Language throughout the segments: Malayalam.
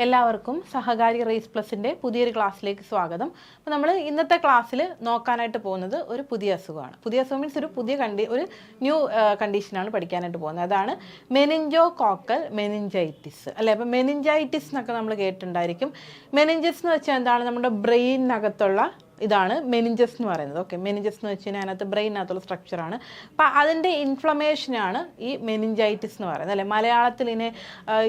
എല്ലാവർക്കും സഹകാരി റേസ് പ്ലസിൻ്റെ പുതിയൊരു ക്ലാസ്സിലേക്ക് സ്വാഗതം. അപ്പോൾ നമ്മൾ ഇന്നത്തെ ക്ലാസ്സിൽ നോക്കാനായിട്ട് പോകുന്നത് ഒരു പുതിയ അസുഖമാണ്. പുതിയ അസുഖം മീൻസ് ഒരു ന്യൂ കണ്ടീഷനാണ് പഠിക്കാനായിട്ട് പോകുന്നത്. അതാണ് മെനിഞ്ചോകോക്കൽ മെനിഞ്ചൈറ്റിസ് അല്ലേ. അപ്പോൾ മെനിഞ്ചൈറ്റിസ് എന്നൊക്കെ നമ്മൾ കേട്ടിട്ടുണ്ടായിരിക്കും. മെനിഞ്ചസ് എന്ന് വെച്ചാൽ എന്താണ്? നമ്മുടെ ബ്രെയിനകത്തുള്ള ഇതാണ് മെനിഞ്ചസ് എന്ന് പറയുന്നത്. ഓക്കെ, മെനിഞ്ചസ് എന്ന് വെച്ച് കഴിഞ്ഞാൽ അതിനകത്ത് ബ്രെയിനകത്തുള്ള സ്ട്രക്ചറാണ്. അപ്പം അതിൻ്റെ ഇൻഫ്ലമേഷനാണ് ഈ മെനിഞ്ചൈറ്റിസ് എന്ന് പറയുന്നത് അല്ലേ. മലയാളത്തിൽ ഇതിനെ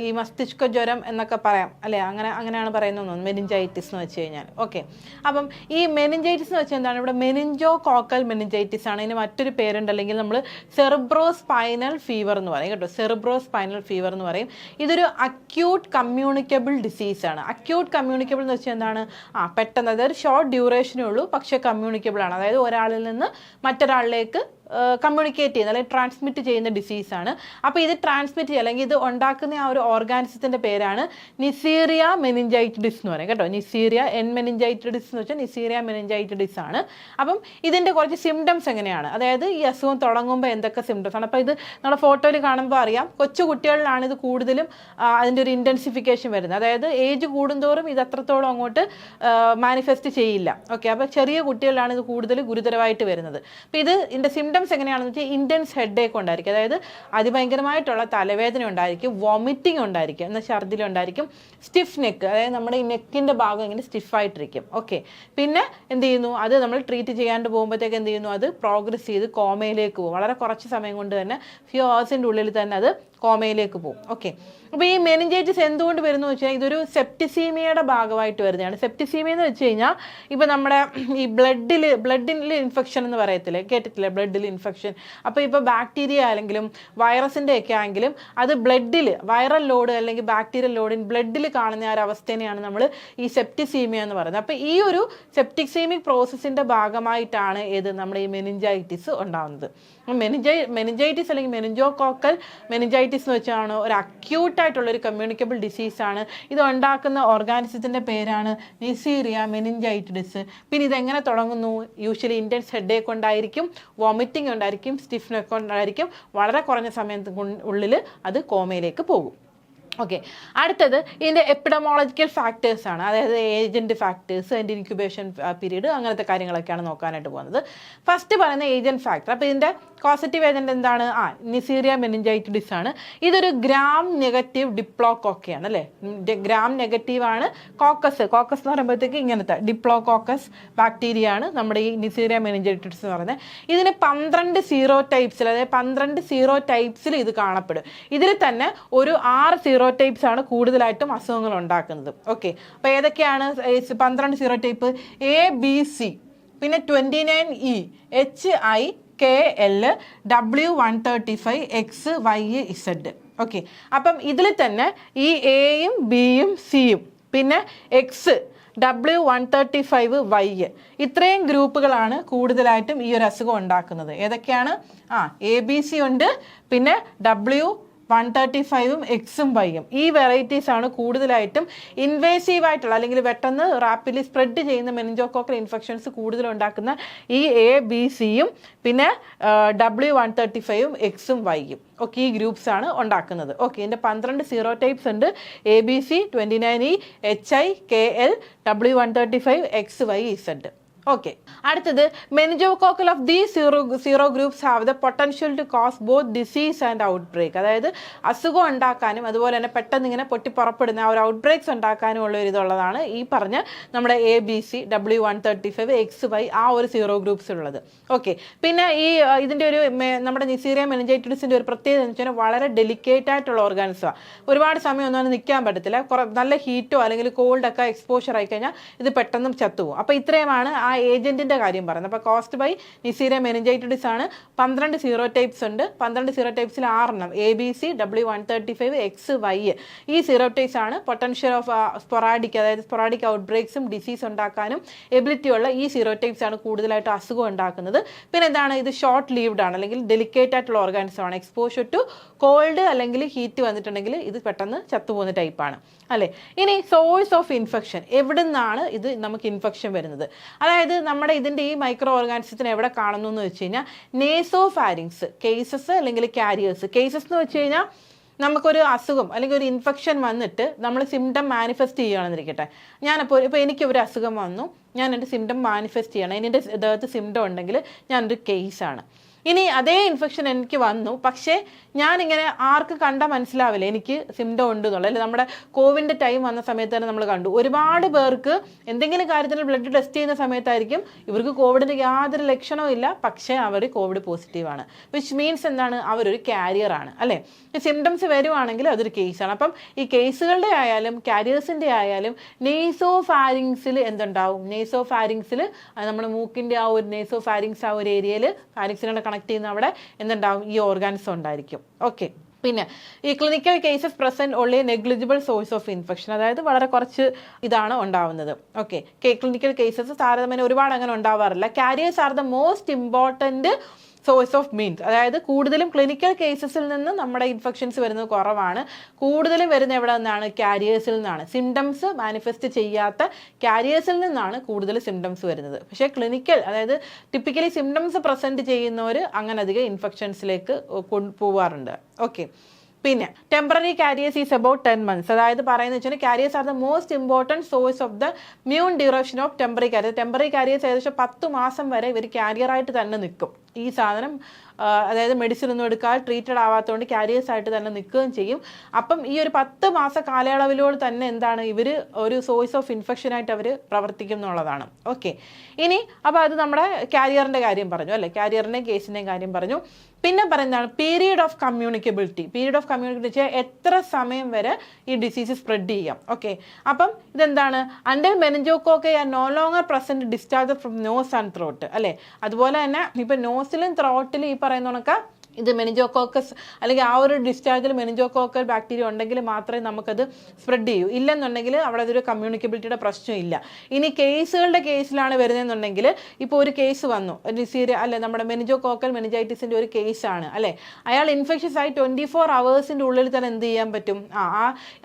ഈ മസ്തിഷ്ക ജ്വരം എന്നൊക്കെ പറയാം അല്ലേ. അങ്ങനെയാണ് പറയുന്നത് തോന്നുന്നു മെനിഞ്ചൈറ്റിസ് എന്ന് വെച്ച് കഴിഞ്ഞാൽ. ഓക്കെ, അപ്പം ഈ മെനിഞ്ചൈറ്റിസ് എന്ന് വെച്ചാൽ എന്താണ്? ഇവിടെ മെനിഞ്ചോകോക്കൽ മെനിഞ്ചൈറ്റിസ് ആണ്. ഇതിന് മറ്റൊരു പേരുണ്ട്, അല്ലെങ്കിൽ നമ്മൾ സെറിബ്രോസ്പൈനൽ ഫീവർ എന്ന് പറയും കേട്ടോ. സെറിബ്രോസ്പൈനൽ ഫീവർ എന്ന് പറയും. ഇതൊരു അക്യൂട്ട് കമ്മ്യൂണിക്കബിൾ ഡിസീസാണ്. അക്യൂട്ട് കമ്മ്യൂണിക്കബിൾ എന്ന് വെച്ചാൽ എന്താണ്? പെട്ടെന്ന്, അതായത് ഷോർട്ട് ഡ്യൂറേഷൻ ഉള്ളൂ, പക്ഷേ കമ്മ്യൂണിക്കബിൾ ആണ്. അതായത് ഒരാളിൽ നിന്ന് മറ്റൊരാളിലേക്ക് കമ്മ്യൂണിക്കേറ്റ് ചെയ്യുന്ന അല്ലെങ്കിൽ ട്രാൻസ്മിറ്റ് ചെയ്യുന്ന ഡിസീസാണ്. അപ്പോൾ ഇത് ട്രാൻസ്മിറ്റ് ചെയ്യുക അല്ലെങ്കിൽ ഇത് ഉണ്ടാക്കുന്ന ആ ഒരു ഓർഗാനിസത്തിൻ്റെ പേരാണ് നിസീറിയ മെനിഞ്ചൈറ്റിഡിസ് എന്ന് പറയും കേട്ടോ. നിസീറിയ മെനിഞ്ചൈറ്റിഡിസ് എന്ന് വെച്ചാൽ നിസീറിയ മെനിഞ്ചൈറ്റിഡിസ് ആണ്. അപ്പം ഇതിൻ്റെ കുറച്ച് സിംറ്റംസ് എങ്ങനെയാണ്, അതായത് ഈ അസുഖം തുടങ്ങുമ്പോൾ എന്തൊക്കെ സിംറ്റംസ് ആണ്. അപ്പോൾ ഇത് നമ്മുടെ ഫോട്ടോയിൽ കാണുമ്പോൾ അറിയാം, കൊച്ചു കുട്ടികളിലാണ് ഇത് കൂടുതലും അതിൻ്റെ ഒരു ഇൻറ്റൻസിഫിക്കേഷൻ വരുന്നത്. അതായത് ഏജ് കൂടുന്തോറും ഇത് അത്രത്തോളം അങ്ങോട്ട് മാനിഫെസ്റ്റ് ചെയ്യില്ല. ഓക്കെ, അപ്പോൾ ചെറിയ കുട്ടികളിലാണ് ഇത് കൂടുതൽ ഗുരുതരമായിട്ട് വരുന്നത്. അപ്പോൾ ഇതിൻ്റെ സിംറ്റംസ് എങ്ങനെയാണെന്ന് വെച്ചാൽ ഇൻറ്റൻസ് ഹെഡേക്ക് ഉണ്ടായിരിക്കും, അതായത് അതിഭയങ്കരമായിട്ടുള്ള തലവേദന ഉണ്ടായിരിക്കും, വോമിറ്റിംഗ് ഉണ്ടായിരിക്കും, എന്നാൽ ഛർദിൽ ഉണ്ടായിരിക്കും, സ്റ്റിഫ് നെക്ക്, അതായത് നമ്മുടെ ഈ നെക്കിൻ്റെ ഭാഗം ഇങ്ങനെ സ്റ്റിഫായിട്ടിരിക്കും. ഓക്കെ, പിന്നെ എന്ത് ചെയ്യുന്നു, അത് നമ്മൾ ട്രീറ്റ് ചെയ്യാണ്ട് പോകുമ്പോഴത്തേക്ക് എന്ത് ചെയ്യുന്നു, അത് പ്രോഗ്രസ് ചെയ്ത് കോമയിലേക്ക് പോകും. വളരെ കുറച്ച് സമയം കൊണ്ട് തന്നെ ഫ്യൂ ഹവേഴ്സിൻ്റെ ഉള്ളിൽ തന്നെ അത് കോമയിലേക്ക് പോകും. ഓക്കെ, അപ്പോൾ ഈ മെനിഞ്ചൈറ്റിസ് എന്തുകൊണ്ട് വരുന്നു വെച്ചാൽ ഇതൊരു സെപ്റ്റിസീമിയയുടെ ഭാഗമായിട്ട് വരുന്നതാണ്. സെപ്റ്റിസീമിയ എന്ന് വെച്ച് കഴിഞ്ഞാൽ ഇപ്പോൾ നമ്മുടെ ഈ ബ്ലഡിൽ ഇൻഫെക്ഷൻ എന്ന് പറയത്തില്ലേ, കേട്ടിട്ടില്ലേ, ബ്ലഡിൽ ഇൻഫെക്ഷൻ. അപ്പോൾ ഇപ്പോൾ ബാക്ടീരിയ ആണെങ്കിലും വൈറസിൻ്റെ ഒക്കെ ആണെങ്കിലും അത് ബ്ലഡിൽ വൈറൽ ലോഡ് അല്ലെങ്കിൽ ബാക്ടീരിയൽ ലോഡ് ബ്ലഡിൽ കാണുന്ന ആ ഒരു അവസ്ഥേനെയാണ് നമ്മൾ ഈ സെപ്റ്റിസീമിയ എന്ന് പറയുന്നത്. അപ്പോൾ ഈ ഒരു സെപ്റ്റിസീമിക് പ്രോസസ്സിൻ്റെ ഭാഗമായിട്ടാണ് നമ്മുടെ ഈ മെനിഞ്ചൈറ്റിസ് ഉണ്ടാകുന്നത്. മെനിഞ്ചൈറ്റിസ് അല്ലെങ്കിൽ മെനിഞ്ചോകോക്കൽ മെനിഞ്ചൈറ്റിസ് എന്ന് വെച്ചാണ് ഒരു അക്യൂട്ടായിട്ടുള്ളൊരു കമ്മ്യൂണിക്കബിൾ ഡിസീസാണ്. ഇത് ഉണ്ടാക്കുന്ന ഓർഗാനിസത്തിൻ്റെ പേരാണ് നിസീറിയ മെനിഞ്ചൈറ്റിഡിസ്. പിന്നെ ഇതെങ്ങനെ തുടങ്ങുന്നു? യൂഷ്വലി ഇൻറ്റൻസ് ഹെഡേക്ക് ഉണ്ടായിരിക്കും, വോമിറ്റിംഗ് ഉണ്ടായിരിക്കും, സ്റ്റിഫ് നെക്ക് ഉണ്ടായിരിക്കും, വളരെ കുറഞ്ഞ സമയത്തിനുള്ളിൽ അത് കോമയിലേക്ക് പോകും. ഓക്കെ, അടുത്തത് ഇതിൻ്റെ എപ്പിഡമോളജിക്കൽ ഫാക്ടേഴ്സാണ്, അതായത് ഏജൻറ്റ് ഫാക്ടേഴ്സ്, അതിൻ്റെ ഇൻക്യുബേഷൻ പീരീഡ്, അങ്ങനത്തെ കാര്യങ്ങളൊക്കെയാണ് നോക്കാനായിട്ട് പോകുന്നത്. ഫസ്റ്റ് പറയുന്ന ഏജൻറ്റ് ഫാക്ടർ. അപ്പോൾ ഇതിൻ്റെ കോസറ്റീവ് ഏജൻറ്റ് എന്താണ്? നിസീറിയ മെനിഞ്ചൈറ്റിഡിസ് ആണ്. ഇതൊരു ഗ്രാം നെഗറ്റീവ് ഡിപ്ലോകോക്കയാണ് അല്ലേ. ഗ്രാം നെഗറ്റീവാണ് കോക്കസ് എന്ന് പറയുമ്പോഴത്തേക്ക് ഇങ്ങനത്തെ ഡിപ്ലോകോക്കസ് ബാക്ടീരിയ ആണ് നമ്മുടെ ഈ നിസീറിയ മെനിഞ്ചൈറ്റിഡിസ് എന്ന് പറയുന്നത്. ഇതിന് 12 സീറോടൈപ്സിൽ, അതായത് 12 സീറോടൈപ്സിൽ ഇത് കാണപ്പെടും. ഇതിൽ തന്നെ ഒരു 6 സീറോടൈപ്സ് ആണ് കൂടുതലായിട്ടും അസുഖങ്ങൾ ഉണ്ടാക്കുന്നത്. ഓക്കെ, അപ്പോൾ ഏതൊക്കെയാണ് 12 സീറോടൈപ്പ്? ABC, പിന്നെ 29E, HIKL, W135, XYZ. Okay, അപ്പം ഇതിൽ തന്നെ ഈ എയും ബിയും സിയും പിന്നെ എക്സ് W135Y ഇത്രയും ഗ്രൂപ്പുകളാണ് കൂടുതലായിട്ടും ഈ ഒരു അസുഖം ഉണ്ടാക്കുന്നത്. ഏതൊക്കെയാണ്? ABC ഉണ്ട്, പിന്നെ W135ഉം എക്സും വൈയും. ഈ വെറൈറ്റീസ് ആണ് കൂടുതലായിട്ടും ഇൻവേസീവായിട്ടുള്ള അല്ലെങ്കിൽ പെട്ടെന്ന് റാപ്പിഡ്ലി സ്പ്രെഡ് ചെയ്യുന്ന മെനിഞ്ചോകോക്കൽ ഇൻഫെക്ഷൻസ് കൂടുതലുണ്ടാക്കുന്ന ഈ ABCയും പിന്നെ W135ഉം എക്സും വൈയും. ഓക്കെ, ഈ ഗ്രൂപ്പ്സ് ആണ് ഉണ്ടാക്കുന്നത്. ഓക്കെ, ഇതിൻ്റെ 12 സീറോടൈപ്സ് ഉണ്ട്. ABC, 29E, HIKL, W135, XYZ. Okay, അടുത്തത് meningococcal of these zero groups have the potential to cause both disease and outbreak. അതായത് അസുഖം ഉണ്ടാക്കാനും അതുപോലെ തന്നെ പെട്ടെന്ന് ഇങ്ങനെ പൊട്ടിപ്പുറപ്പെടുന്ന ആ ഒരു ഔട്ട് ബ്രേക്സ് ഉണ്ടാക്കാനും ഉള്ള ഒരു ഇതുള്ളതാണ് ഈ പറഞ്ഞ നമ്മുടെ ABC, W135, XY ആ ഒരു സീറോ ഗ്രൂപ്പ്സ് ഉള്ളത്. ഓക്കെ, പിന്നെ ഇതിൻ്റെ ഒരു നമ്മുടെ നിസീറിയ മെനിഞ്ചൈറ്റിഡിസിൻ്റെ ഒരു പ്രത്യേകത എന്ന് വെച്ചാൽ വളരെ ഡെലിക്കേറ്റ് ആയിട്ടുള്ള ഓർഗാനിസമാണ്. ഒരുപാട് സമയം ഒന്നും നിൽക്കാൻ പറ്റത്തില്ല. നല്ല ഹീറ്റോ അല്ലെങ്കിൽ കോൾഡൊക്കെ എക്സ്പോഷർ ആയി കഴിഞ്ഞാൽ ഇത് പെട്ടെന്ന് ചത്തുപോകും. അപ്പോൾ ഇത്രയുമാണ് ആ ഏജന്റിന്റെ കാര്യം പറയുന്നത്. അപ്പോൾ കോസ്റ്റ് ബൈ നിസീറിയ മെനിഞ്ചൈറ്റിഡിസ് ആണ്. 12 സീറോടൈപ്സ് ഉണ്ട്. 12 സീറോടൈപ്സിൽ 6 ABC, W135, XY ഈ സീറോടൈപ്സ് ആണ് പൊട്ടൻഷ്യൽ ഓഫ് സ്പൊറാഡിക്, അതായത് സ്പൊറാഡിക് ഔട്ട് ബ്രേക്സും ഡിസീസ് ഉണ്ടാക്കാനും എബിലിറ്റി ഉള്ള ഈ സീറോടൈപ്സ് ആണ് കൂടുതലായിട്ട് അസുഖം ഉണ്ടാക്കുന്നത്. പിന്നെ എന്താണ്? ഇത് ഷോർട്ട് ലീവ്ഡ് ആണ് അല്ലെങ്കിൽ ഡെലിക്കേറ്റ് ആയിട്ടുള്ള ഓർഗാനിസം ആണ്. എക്സ്പോഷർ ടു കോൾഡ് അല്ലെങ്കിൽ ഹീറ്റ് വന്നിട്ടുണ്ടെങ്കിൽ ഇത് പെട്ടെന്ന് ചത്തുപോകുന്ന ടൈപ്പാണ് അല്ലേ. ഇനി സോഴ്സ് ഓഫ് ഇൻഫെക്ഷൻ, എവിടെ നിന്നാണ് ഇത് നമുക്ക് ഇൻഫെക്ഷൻ വരുന്നത്? അതായത് നമ്മുടെ ഇതിൻ്റെ ഈ മൈക്രോ ഓർഗാനിസത്തിന് എവിടെ കാണുന്നു എന്ന് വെച്ച് കഴിഞ്ഞാൽ നേസോ ഫാരിങ്സ് കേസസ് അല്ലെങ്കിൽ കാരിയേഴ്സ്. കേസസ് എന്ന് വെച്ച് കഴിഞ്ഞാൽ നമുക്കൊരു അസുഖം അല്ലെങ്കിൽ ഒരു ഇൻഫെക്ഷൻ വന്നിട്ട് നമ്മൾ സിംറ്റം മാനിഫെസ്റ്റ് ചെയ്യുകയാണെന്നിരിക്കട്ടെ. ഇപ്പോൾ എനിക്ക് ഒരു അസുഖം വന്നു, ഞാൻ എൻ്റെ സിംറ്റം മാനിഫെസ്റ്റ് ചെയ്യണം, എൻ്റെ ദേഹത്ത് സിംറ്റം ഉണ്ടെങ്കിൽ ഞാനൊരു കേസാണ്. ഇനി അതേ ഇൻഫെക്ഷൻ എനിക്ക് വന്നു, പക്ഷേ ഞാനിങ്ങനെ ആർക്ക് കണ്ടാൽ മനസ്സിലാവില്ല എനിക്ക് സിംറ്റം ഉണ്ട് എന്നുള്ളത്. അല്ലെങ്കിൽ നമ്മുടെ കോവിഡിൻ്റെ ടൈം വന്ന സമയത്ത് തന്നെ നമ്മൾ കണ്ടു, ഒരുപാട് പേർക്ക് എന്തെങ്കിലും കാര്യത്തിൽ ബ്ലഡ് ടെസ്റ്റ് ചെയ്യുന്ന സമയത്തായിരിക്കും ഇവർക്ക് കോവിഡിൻ്റെ യാതൊരു ലക്ഷണവും ഇല്ല, പക്ഷേ അവർ കോവിഡ് പോസിറ്റീവാണ്. വിച്ച് മീൻസ് എന്താണ്, അവരൊരു കാരിയറാണ് അല്ലേ. ഈ സിംറ്റംസ് വരുവാണെങ്കിൽ അതൊരു കേസാണ്. അപ്പം ഈ കേസുകളുടെ ആയാലും കാരിയേഴ്സിൻ്റെ ആയാലും നെയ്സോ ഫാരിങ്സിൽ എന്തുണ്ടാവും, നെയ്സോ ഫാരിങ്സിൽ നമ്മുടെ മൂക്കിൻ്റെ ആ ഒരു നെയ്സോ ഫാരിങ്സ് ആ ഒരു ഏരിയയിൽ ഫാരിങ്സിനോട് കണക്ട് ചെയ്യുന്ന അവിടെ എന്തുണ്ടാവും, ഈ ഓർഗാൻസ് ഉണ്ടായിരിക്കും. ഓക്കെ. പിന്നെ ഈ clinical cases present only negligible source of infection, അതായത് വളരെ കുറച്ച് ഇതാണ് ഉണ്ടാവുന്നത്. ഓക്കെ. ക്ലിനിക്കൽ കേസസ് താരതമ്യേന ഒരുപാട് അങ്ങനെ ഉണ്ടാവാറില്ല. Carriers are the most important source of means, അതായത് കൂടുതലും ക്ലിനിക്കൽ കേസസിൽ നിന്ന് നമ്മുടെ ഇൻഫെക്ഷൻസ് വരുന്നത് കുറവാണ്. കൂടുതലും വരുന്ന എവിടെ നിന്നാണ്, കാരിയേഴ്സിൽ നിന്നാണ്. സിംറ്റംസ് മാനിഫെസ്റ്റ് ചെയ്യാത്ത കാരിയേഴ്സിൽ നിന്നാണ് കൂടുതൽ സിംറ്റംസ് വരുന്നത്. പക്ഷേ ക്ലിനിക്കൽ, അതായത് ടിപ്പിക്കലി സിംറ്റംസ് പ്രസൻറ്റ് ചെയ്യുന്നവർ അങ്ങനെ അധികം ഇൻഫെക്ഷൻസിലേക്ക് പോവാറുണ്ട്. ഓക്കെ. പിന്നെ temporary carriers is about 10 months, അതായത് പറയുന്നത് വെച്ചാൽ carriers are the most important source of the mean duration of temporary carriers. Temporary carriers ഏകദേശം 10 മാസം വരെ ഇവർ കാരിയറായിട്ട് തന്നെ നിൽക്കും. ഈ സാധനം അതായത് മെഡിസിൻ ഒന്നും എടുക്കാതെ ട്രീറ്റഡ് ആവാത്തതുകൊണ്ട് കാരിയേഴ്സ് ആയിട്ട് തന്നെ നിൽക്കുകയും ചെയ്യും. അപ്പം ഈ ഒരു 10 മാസ കാലയളവിലോട് തന്നെ എന്താണ്, ഇവർ ഒരു സോഴ്സ് ഓഫ് ഇൻഫെക്ഷനായിട്ട് അവർ പ്രവർത്തിക്കും എന്നുള്ളതാണ്. ഓക്കെ. ഇനി അപ്പോൾ അത് നമ്മുടെ കാരിയറിൻ്റെ കാര്യം പറഞ്ഞു അല്ലേ, കാരിയറിൻ്റെയും കേസിൻ്റെയും കാര്യം പറഞ്ഞു. പിന്നെ പറയുന്നതാണ് പീരീഡ് ഓഫ് കമ്മ്യൂണിക്കബിലിറ്റി. പീരീഡ് ഓഫ് കമ്മ്യൂണിക്കബിലിറ്റി എത്ര സമയം വരെ ഈ ഡിസീസ് സ്പ്രെഡ് ചെയ്യാം. ഓക്കെ. അപ്പം ഇതെന്താണ്, അണ്ടർ മെനിഞ്ചോകോക്കെ are no longer present discharge from nose and throat അല്ലേ. അതുപോലെ തന്നെ ഇപ്പം നോസിലും ത്രോട്ടിലും ഈ പറയുന്ന കണക്ക് ഇത് മെനിഞ്ചോകോക്കസ് അല്ലെങ്കിൽ ആ ഒരു ഡിസ്ചാർജിൽ മെനിഞ്ചോകോക്കൽ ബാക്ടീരിയ ഉണ്ടെങ്കിൽ മാത്രമേ നമുക്കത് സ്പ്രെഡ് ചെയ്യൂ. ഇല്ലെന്നുണ്ടെങ്കിൽ അവിടെ അതൊരു കമ്മ്യൂണിക്കബിലിറ്റിയുടെ പ്രശ്നമില്ല. ഇനി കേസുകളുടെ കേസിലാണ് വരുന്നതെന്നുണ്ടെങ്കിൽ ഇപ്പോൾ ഒരു കേസ് വന്നു, അല്ലെ നമ്മുടെ മെനിഞ്ചോകോക്കൽ മെനിഞ്ചൈറ്റിസിൻ്റെ ഒരു കേസാണ് അല്ലേ, അയാൾ ഇൻഫെക്ഷസ് ആയി 24 hours ഉള്ളിൽ തന്നെ എന്ത് ചെയ്യാൻ പറ്റും,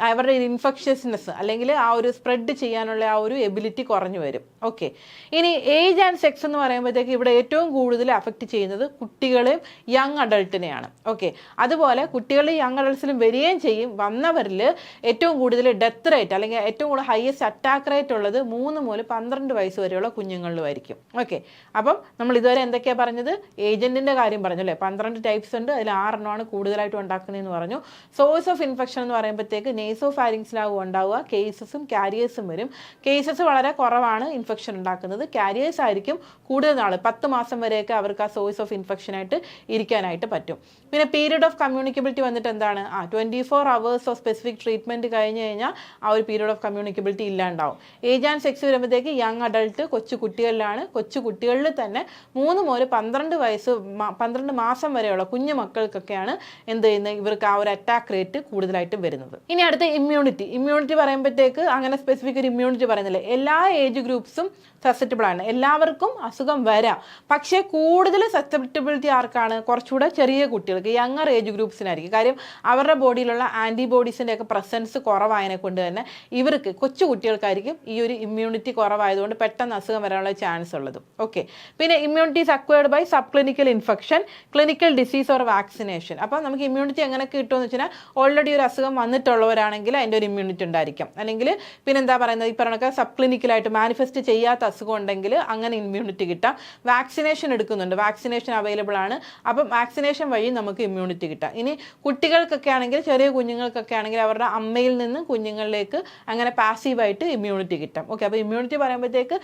അവരുടെ ഇൻഫെക്ഷസ്നെസ് അല്ലെങ്കിൽ ആ ഒരു സ്പ്രെഡ് ചെയ്യാനുള്ള ആ ഒരു എബിലിറ്റി കുറഞ്ഞു വരും. ഓക്കെ. ഇനി ഏജ് ആൻഡ് സെക്സ് എന്ന് പറയുമ്പോഴത്തേക്ക് ഇവിടെ ഏറ്റവും കൂടുതൽ അഫക്റ്റ് ചെയ്യുന്നത് കുട്ടികളെയും യങ് അഡൾട്ടിനെയാണ്. ഓക്കെ. അതുപോലെ കുട്ടികളിൽ യങ് അഡൾട്ട്സിലും വരികയും ചെയ്യും. വന്നവരിൽ ഏറ്റവും കൂടുതൽ ഡെത്ത് റേറ്റ് അല്ലെങ്കിൽ ഏറ്റവും കൂടുതൽ ഹയസ്റ്റ് അറ്റാക്ക് റേറ്റ് ഉള്ളത് 3 മുതൽ 12 വയസ്സ് വരെയുള്ള കുഞ്ഞുങ്ങളിലുമായിരിക്കും. ഓക്കെ. അപ്പം നമ്മൾ ഇതുവരെ എന്തൊക്കെയാണ് പറഞ്ഞത്, ഏജന്റിന്റെ കാര്യം പറഞ്ഞു അല്ലേ, 12 ടൈപ്സ് ഉണ്ട്, അതിൽ 6 എണ്ണമാണ് കൂടുതലായിട്ട് ഉണ്ടാക്കുന്നതെന്ന് പറഞ്ഞു. സോഴ്സ് ഓഫ് ഇൻഫെക്ഷൻ എന്ന് പറയുമ്പോഴത്തേക്ക് നെയ്സോ ഫാരിങ്സിലാവും ഉണ്ടാവുക, കേസസും കാരിയേഴ്സും വരും. കേസസ് വളരെ കുറവാണ് ഇൻഫെക്ഷൻ ഉണ്ടാക്കുന്നത്, കാരിയേഴ്സ് ആയിരിക്കും കൂടുതൽ നാൾ, 10 മാസം വരെയൊക്കെ അവർക്ക് ആ സോഴ്സ് ഓഫ് ഇൻഫെക്ഷനായിട്ട് ഇരിക്കാനായിട്ട് പറ്റും. പിന്നെ പീരീഡ് ഓഫ് കമ്മ്യൂണിക്കബിലിറ്റി വന്നിട്ട് എന്താണ്, 24 hours ഓഫ് സ്പെസിഫിക് ട്രീറ്റ്മെൻറ്റ് കഴിഞ്ഞ് കഴിഞ്ഞാൽ ആ ഒരു പീരീഡ് ഓഫ് കമ്മ്യൂണിക്കബിലിറ്റി ഇല്ലാണ്ടാവും. ഏജ് ആൻഡ് സെക്സ് വരുമ്പോഴത്തേക്ക് യങ് അഡൾട്ട് കൊച്ചു കുട്ടികളിലാണ്. കൊച്ചു കുട്ടികളിൽ തന്നെ 3 മുതൽ 12 മാസം വരെയുള്ള കുഞ്ഞു മക്കൾക്കൊക്കെയാണ് എന്ത് ചെയ്യുന്നത്, ഇവർക്ക് ആ ഒരു അറ്റാക്ക് റേറ്റ് കൂടുതലായിട്ട് വരുന്നത്. ഇനി അടുത്ത ഇമ്മ്യൂണിറ്റി പറയുമ്പോഴത്തേക്ക് അങ്ങനെ സ്പെസിഫിക് ഒരു ഇമ്മ്യൂണിറ്റി പറയുന്നില്ല. എല്ലാ ഏജ് ഗ്രൂപ്പ്സും സസെപ്റ്റബിൾ ആണ്, എല്ലാവർക്കും അസുഖം വരാം. പക്ഷേ കൂടുതൽ സസെപ്റ്റബിലിറ്റി ആർക്കാണ്, കുറച്ചുകൂടെ ചെറിയ കുട്ടികൾക്ക്, യങ്ങർ ഏജ് ഗ്രൂപ്പ്സിനായിരിക്കും. കാര്യം അവരുടെ ബോഡിയിലുള്ള ആൻറ്റിബോഡീസിൻ്റെ ഒക്കെ പ്രസൻസ് കുറവായതിനെ കൊണ്ട് തന്നെ ഇവർക്ക് കൊച്ചു കുട്ടികൾക്കായിരിക്കും ഈ ഒരു ഇമ്മ്യൂണിറ്റി കുറവായതുകൊണ്ട് പെട്ടെന്ന് അസുഖം വരാനുള്ള ചാൻസ് ഉള്ളത്. ഓക്കെ. പിന്നെ immunity is acquired by sub clinical infection, clinical disease or vaccination. അപ്പോൾ നമുക്ക് ഇമ്മ്യൂണിറ്റി എങ്ങനെയൊക്കെ കിട്ടുമെന്ന് വെച്ചാൽ ഓൾറെഡി ഒരു അസുഖം വന്നിട്ടുള്ളവരാണെങ്കിൽ അതിൻ്റെ ഒരു ഇമ്മ്യൂണിറ്റി ഉണ്ടായിരിക്കും. അല്ലെങ്കിൽ പിന്നെന്താ പറയുന്നത്, ഈ പറഞ്ഞൊക്കെ സബ് ക്ലിനിക്കലായിട്ട് മാനിഫെസ്റ്റ് ചെയ്യാത്ത അസുഖം ഉണ്ടെങ്കിൽ അങ്ങനെ ഇമ്മ്യൂണിറ്റി കിട്ടാം. വാക്സിനേഷൻ എടുക്കുന്നുണ്ട്, വാക്സിനേഷൻ അവൈലബിൾ ആണ്. അപ്പം വാക്സിനേഷൻ വഴി നമുക്ക് ഇമ്മ്യൂണിറ്റി കിട്ടാം. ഇനി കുട്ടികൾക്കൊക്കെ ആണെങ്കിൽ, ചെറിയ കുഞ്ഞുങ്ങൾക്കൊക്കെ ആണെങ്കിൽ അവരുടെ അമ്മയിൽ നിന്ന് കുഞ്ഞുങ്ങളിലേക്ക് അങ്ങനെ പാസീവായിട്ട് ഇമ്മ്യൂണിറ്റി കിട്ടാം. ഓക്കെ. അപ്പോൾ ഇമ്മ്യൂണിറ്റി പറയുമ്പോഴത്തേക്ക്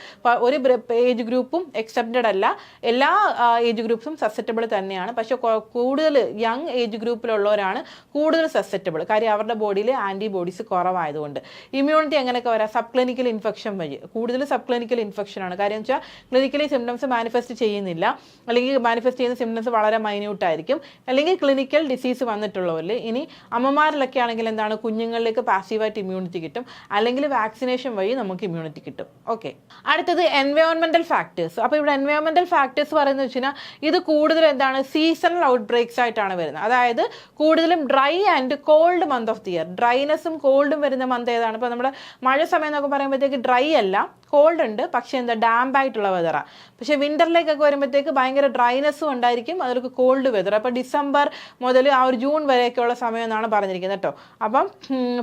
ഒരു ഏജ് ഗ്രൂപ്പും എക്സെപ്റ്റഡ് അല്ല, എല്ലാ ഏജ് ഗ്രൂപ്പ്സും സസെപ്റ്റബിൾ തന്നെയാണ്. പക്ഷേ കൂടുതൽ യങ് ഏജ് ഗ്രൂപ്പിലുള്ളവരാണ് കൂടുതൽ സസെപ്റ്റബിൾ, കാര്യം അവരുടെ ബോഡിയിൽ ആൻറ്റിബോഡീസ് കുറവായതുകൊണ്ട്. ഇമ്മ്യൂണിറ്റി എങ്ങനെയൊക്കെ വരാം, സബ് ക്ലിനിക്കൽ ഇൻഫെക്ഷൻ വഴി. കൂടുതൽ സബ് ക്ലിനിക്കൽ ഇൻഫെക്ഷനാണ്, കാര്യം വെച്ചാൽ ക്ലിനിക്കലി സിംറ്റംസ് മാനിഫെസ്റ്റ് ചെയ്യുന്നില്ല, അല്ലെങ്കിൽ മാനിഫെസ്റ്റ് ചെയ്യുന്ന സിംറ്റംസ് വളരെ മൈന്യൂട്ടായിരിക്കും. അല്ലെങ്കിൽ ക്ലിനിക്കൽ ഡിസീസ് വന്നിട്ടുള്ളവരിൽ. ഇനി അമ്മമാരിലൊക്കെ ആണെങ്കിൽ എന്താണ്, കുഞ്ഞുങ്ങളിലേക്ക് പാസീവായിട്ട് ഇമ്മ്യൂണിറ്റി കിട്ടും, അല്ലെങ്കിൽ വാക്സിനേഷൻ വഴി നമുക്ക് ഇമ്മ്യൂണിറ്റി കിട്ടും. ഓക്കെ. അടുത്തത് എൻവയോൺമെന്റൽ ഫാക്ടേഴ്സ്. അപ്പോൾ ഇവിടെ എൻവയോൺമെന്റൽ ഫാക്ടേഴ്സ് പറയുന്നത് വെച്ച് കഴിഞ്ഞാൽ ഇത് കൂടുതൽ എന്താണ്, സീസണൽ ഔട്ട് ബ്രേക്സ് ആയിട്ടാണ് വരുന്നത്. അതായത് കൂടുതലും dry and cold month of the year. ഡ്രൈനെസ്സും കോൾഡും വരുന്ന മന്ത് ഏതാണ്, ഇപ്പോൾ നമ്മുടെ മഴ സമയം എന്നൊക്കെ പറയുമ്പോഴത്തേക്ക് ഡ്രൈ അല്ല, കോൾഡ് ഉണ്ട്, പക്ഷേ എന്താ ഡാമ്പായിട്ടുള്ള വെതറാണ്. പക്ഷേ വിൻ്ററിലേക്കൊക്കെ വരുമ്പോഴത്തേക്ക് ഭയങ്കര ഡ്രൈനെസ്സും ഉണ്ടായിരിക്കും, അതിലൊക്കെ കോൾഡ് വെതർ. അപ്പോൾ ഡിസംബർ മുതൽ ആ ഒരു ജൂൺ വരെയൊക്കെയുള്ള സമയം എന്നാണ് പറഞ്ഞിരിക്കുന്നത് കേട്ടോ. അപ്പം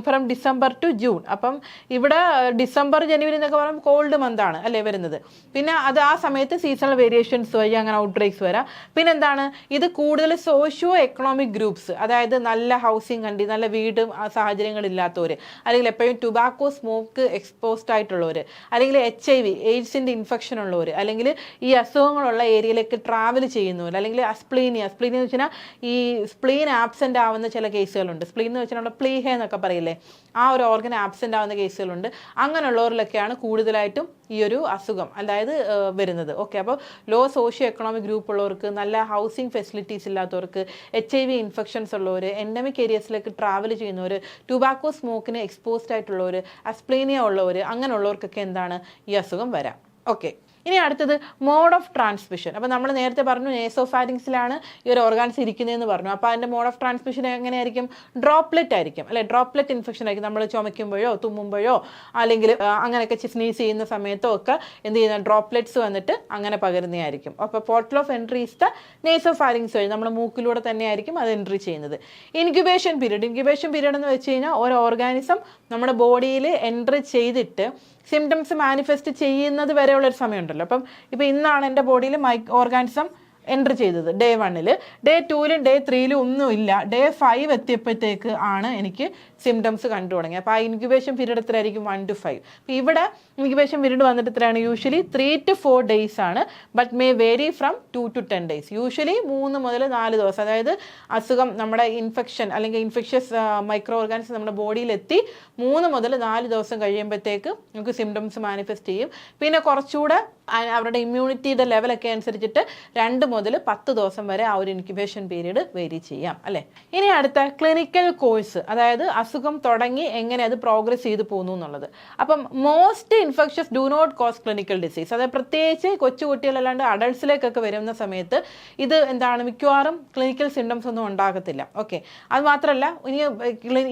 ഫ്രം ഡിസംബർ ടു ജൂൺ. അപ്പം ഇവിടെ ഡിസംബർ ജനുവരി എന്നൊക്കെ പറയുമ്പോൾ കോൾഡ് മന്താണ് അല്ലേ വരുന്നത്. പിന്നെ അത് ആ സമയത്ത് സീസണൽ വേരിയേഷൻസ് വഴി അങ്ങനെ ഔട്ട് ബ്രേക്സ് വരാം. പിന്നെ എന്താണ്, ഇത് കൂടുതൽ സോഷ്യോ എക്കണോമിക് ഗ്രൂപ്പ്സ്, അതായത് നല്ല ഹൗസിങ് കണ്ടി, നല്ല വീടും സാഹചര്യങ്ങളില്ലാത്തവർ, അല്ലെങ്കിൽ എപ്പോഴും ടുബാക്കോ സ്മോക്ക് എക്സ്പോസ്ഡ് ആയിട്ടുള്ളവർ, അല്ലെങ്കിൽ HIV എയ്ഡ്സിൻ്റെ ഇൻഫെക്ഷൻ ഉള്ളവർ, അല്ലെങ്കിൽ ഈ അസുഖങ്ങളുള്ള ഏരിയയിലേക്ക് ട്രാവൽ ചെയ്യുന്നവർ, അല്ലെങ്കിൽ അസ്പ്ലീനിയ എന്ന് വെച്ചാൽ ഈ സ്പ്ലീൻ ആബ്സെൻ്റ് ആവുന്ന ചില കേസുകളുണ്ട്. സ്പ്ലീൻ എന്ന് വെച്ചാൽ നമ്മുടെ പ്ലീഹ എന്നൊക്കെ പറയില്ലേ, ആ ഒരു ഓർഗൻ ആബ്സെൻ്റ് ആവുന്ന കേസുകളുണ്ട്. അങ്ങനെയുള്ളവരിലൊക്കെയാണ് കൂടുതലായിട്ടും ഈ ഒരു അസുഖം അതായത് വരുന്നത്. ഓക്കെ, അപ്പോൾ ലോ സോഷ്യോ എക്കണോമിക് ഗ്രൂപ്പ് ഉള്ളവർക്ക്, നല്ല ഹൗസിംഗ് ഫെസിലിറ്റീസ് ഇല്ലാത്തവർക്ക്, HIV ഇൻഫെക്ഷൻസ് ഉള്ളവർ, എൻഡമിക് ഏരിയസിലേക്ക് ട്രാവൽ ചെയ്യുന്നവർ, ടുബാക്കോ സ്മോക്കിന് എക്സ്പോസ്ഡ് ആയിട്ടുള്ളവർ, അസ്പ്ലീനിയ ഉള്ളവർ, അങ്ങനെയുള്ളവർക്കൊക്കെ എന്താണ് ഈ അസുഖം വരാം. ഓക്കെ, ഇനി അടുത്തത് മോഡ് ഓഫ് ട്രാൻസ്മിഷൻ. അപ്പോൾ നമ്മൾ നേരത്തെ പറഞ്ഞു നേസോഫാരിങ്സിലാണ് ഈ ഒരു ഓർഗാൻസ് ഇരിക്കുന്നതെന്ന് പറഞ്ഞു. അപ്പോൾ അതിൻ്റെ മോഡ് ഓഫ് ട്രാൻസ്മിഷൻ എങ്ങനെയായിരിക്കും? ഡ്രോപ്ലെറ്റ് ആയിരിക്കും അല്ലെ, ഡ്രോപ്ലെറ്റ് ഇൻഫെക്ഷൻ ആയിരിക്കും. നമ്മൾ ചുമയ്ക്കുമ്പോഴോ തുമ്മുമ്പോഴോ അല്ലെങ്കിൽ അങ്ങനെയൊക്കെ സ്നീസ് ചെയ്യുന്ന സമയത്തോ ഒക്കെ എന്ത് ചെയ്യുന്ന ഡ്രോപ്ലെറ്റ്സ് വന്നിട്ട് അങ്ങനെ പകരുന്നതായിരിക്കും. അപ്പോൾ portal of entry is the nasopharynx വഴി നമ്മുടെ മൂക്കിലൂടെ തന്നെയായിരിക്കും അത് എൻട്രി ചെയ്യുന്നത്. ഇൻക്യുബേഷൻ പീരീഡ് എന്ന് വെച്ച് കഴിഞ്ഞാൽ ഒരു ഓർഗാനിസം നമ്മുടെ ബോഡിയിൽ എൻട്രി ചെയ്തിട്ട് സിംറ്റംസ് മാനിഫെസ്റ്റ് ചെയ്യുന്നത് വരെയുള്ളൊരു സമയമുണ്ടല്ലോ. അപ്പം ഇപ്പോൾ ഇന്നാണ് എൻ്റെ ബോഡിയിൽ ഓർഗാനിസം എൻ്റർ ചെയ്തത് ഡേ 1, ഡേ 2, ഡേ 3 ഒന്നുമില്ല, ഡേ 5 എത്തിയപ്പോഴത്തേക്ക് ആണ് എനിക്ക് സിംറ്റംസ് കണ്ടു തുടങ്ങി. അപ്പോൾ ആ ഇൻക്യുബേഷൻ പീരീഡ് എത്രയായിരിക്കും? 1 to 5. അപ്പോൾ ഇവിടെ ഇൻക്യുബേഷൻ പീരീഡ് വന്നിട്ട് എത്രയാണ്? യൂഷ്വലി 3 to 4 days ആണ്, but may vary from 2 to 10 days. Usually 3 മുതൽ 4 ദിവസം, അതായത് അസുഖം നമ്മുടെ ഇൻഫെക്ഷൻ അല്ലെങ്കിൽ ഇൻഫെക്ഷ്യസ് മൈക്രോ ഓർഗാനിസം നമ്മുടെ ബോഡിയിലെത്തി 3 മുതൽ 4 ദിവസം കഴിയുമ്പോഴത്തേക്ക് നമുക്ക് സിംറ്റംസ് മാനിഫെസ്റ്റ് ചെയ്യും. പിന്നെ കുറച്ചുകൂടെ അവരുടെ ഇമ്മ്യൂണിറ്റിയുടെ ലെവലൊക്കെ അനുസരിച്ചിട്ട് 2 മുതൽ 10 ദിവസം വരെ ആ ഒരു ഇൻക്യുബേഷൻ പീരീഡ് വേരി ചെയ്യാം അല്ലേ. ഇനി അടുത്ത ക്ലിനിക്കൽ കോഴ്സ്, അതായത് അസുഖം തുടങ്ങി എങ്ങനെ അത് പ്രോഗ്രസ് ചെയ്ത് പോകുന്നു എന്നുള്ളത്. അപ്പം most infections do not cause clinical disease, അതായത് പ്രത്യേകിച്ച് കൊച്ചുകുട്ടികളല്ലാണ്ട് അഡൾട്ട്സിലേക്കൊക്കെ വരുന്ന സമയത്ത് ഇത് എന്താണ് മിക്കവാറും ക്ലിനിക്കൽ സിംറ്റംസ് ഒന്നും ഉണ്ടാകത്തില്ല. ഓക്കെ, അത് മാത്രമല്ല ഇനി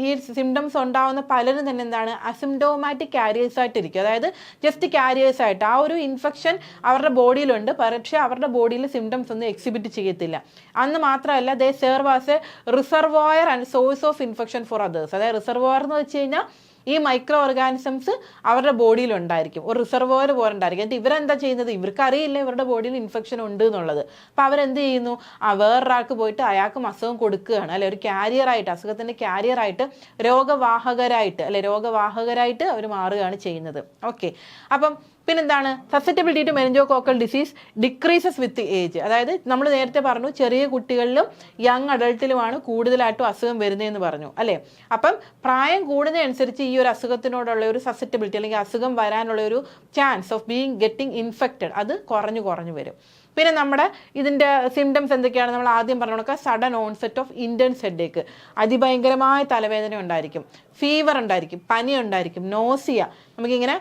ഈ സിംറ്റംസ് ഉണ്ടാകുന്ന പലരും തന്നെ എന്താണ് അസിംപ്റ്റോമാറ്റിക് കാരിയേഴ്സ് ആയിട്ടിരിക്കും, അതായത് ജസ്റ്റ് കാരിയേഴ്സ് ആയിട്ട് ആ ഒരു ഇൻഫെക്ഷൻ അവരുടെ ബോഡിയിലുണ്ട്, പക്ഷേ അവരുടെ ബോഡിയിൽ സിംറ്റംസ് ഒന്നും എക്സിബിറ്റ് ചെയ്യത്തില്ല. അന്ന് മാത്രമല്ല they serve as a reservoir and source of infection for others. അതായത് റിസർവോയർ എന്ന് വെച്ച് കഴിഞ്ഞാൽ ഈ മൈക്രോ ഓർഗാനിസംസ് അവരുടെ ബോഡിയിൽ ഉണ്ടായിരിക്കും, ഒരു റിസർവോയർ പോലെ ഉണ്ടായിരിക്കും. എന്നിട്ട് ഇവരെന്താ ചെയ്യുന്നത്? ഇവർക്ക് അറിയില്ല ഇവരുടെ ബോഡിയിൽ ഇൻഫെക്ഷൻ ഉണ്ട് എന്നുള്ളത്. അപ്പോൾ അവരെന്ത് ചെയ്യുന്നു? വേറൊരാൾക്ക് പോയിട്ട് അയാൾക്കും അസുഖം കൊടുക്കുകയാണ് അല്ലെ, ഒരു ക്യാരിയറായിട്ട്, അസുഖത്തിൻ്റെ ക്യാരിയറായിട്ട്, രോഗവാഹകരായിട്ട് അവർ മാറുകയാണ് ചെയ്യുന്നത്. ഓക്കെ, അപ്പം പിന്നെന്താണ്? Susceptibility to meningococcal disease decreases with age. അതായത് നമ്മൾ നേരത്തെ പറഞ്ഞു ചെറിയ കുട്ടികളിലും യങ് അഡൾട്ടിലുമാണ് കൂടുതലായിട്ടും അസുഖം വരുന്നതെന്ന് പറഞ്ഞു അല്ലേ. അപ്പം പ്രായം കൂടുന്നതനുസരിച്ച് ഈ ഒരു അസുഖത്തിനോടുള്ള ഒരു സസെപ്റ്റബിലിറ്റി അല്ലെങ്കിൽ അസുഖം വരാനുള്ള ഒരു ചാൻസ് ഓഫ് ഗെറ്റിംഗ് ഇൻഫെക്റ്റഡ് അത് കുറഞ്ഞു വരും. പിന്നെ നമ്മുടെ ഇതിൻ്റെ സിംറ്റംസ് എന്തൊക്കെയാണ്? നമ്മൾ ആദ്യം പറഞ്ഞ sudden onset of intense headache, അതിഭയങ്കരമായ തലവേദന ഉണ്ടായിരിക്കും, ഫീവർ ഉണ്ടായിരിക്കും, പനി ഉണ്ടായിരിക്കും, നോസിയ, നമുക്കിങ്ങനെ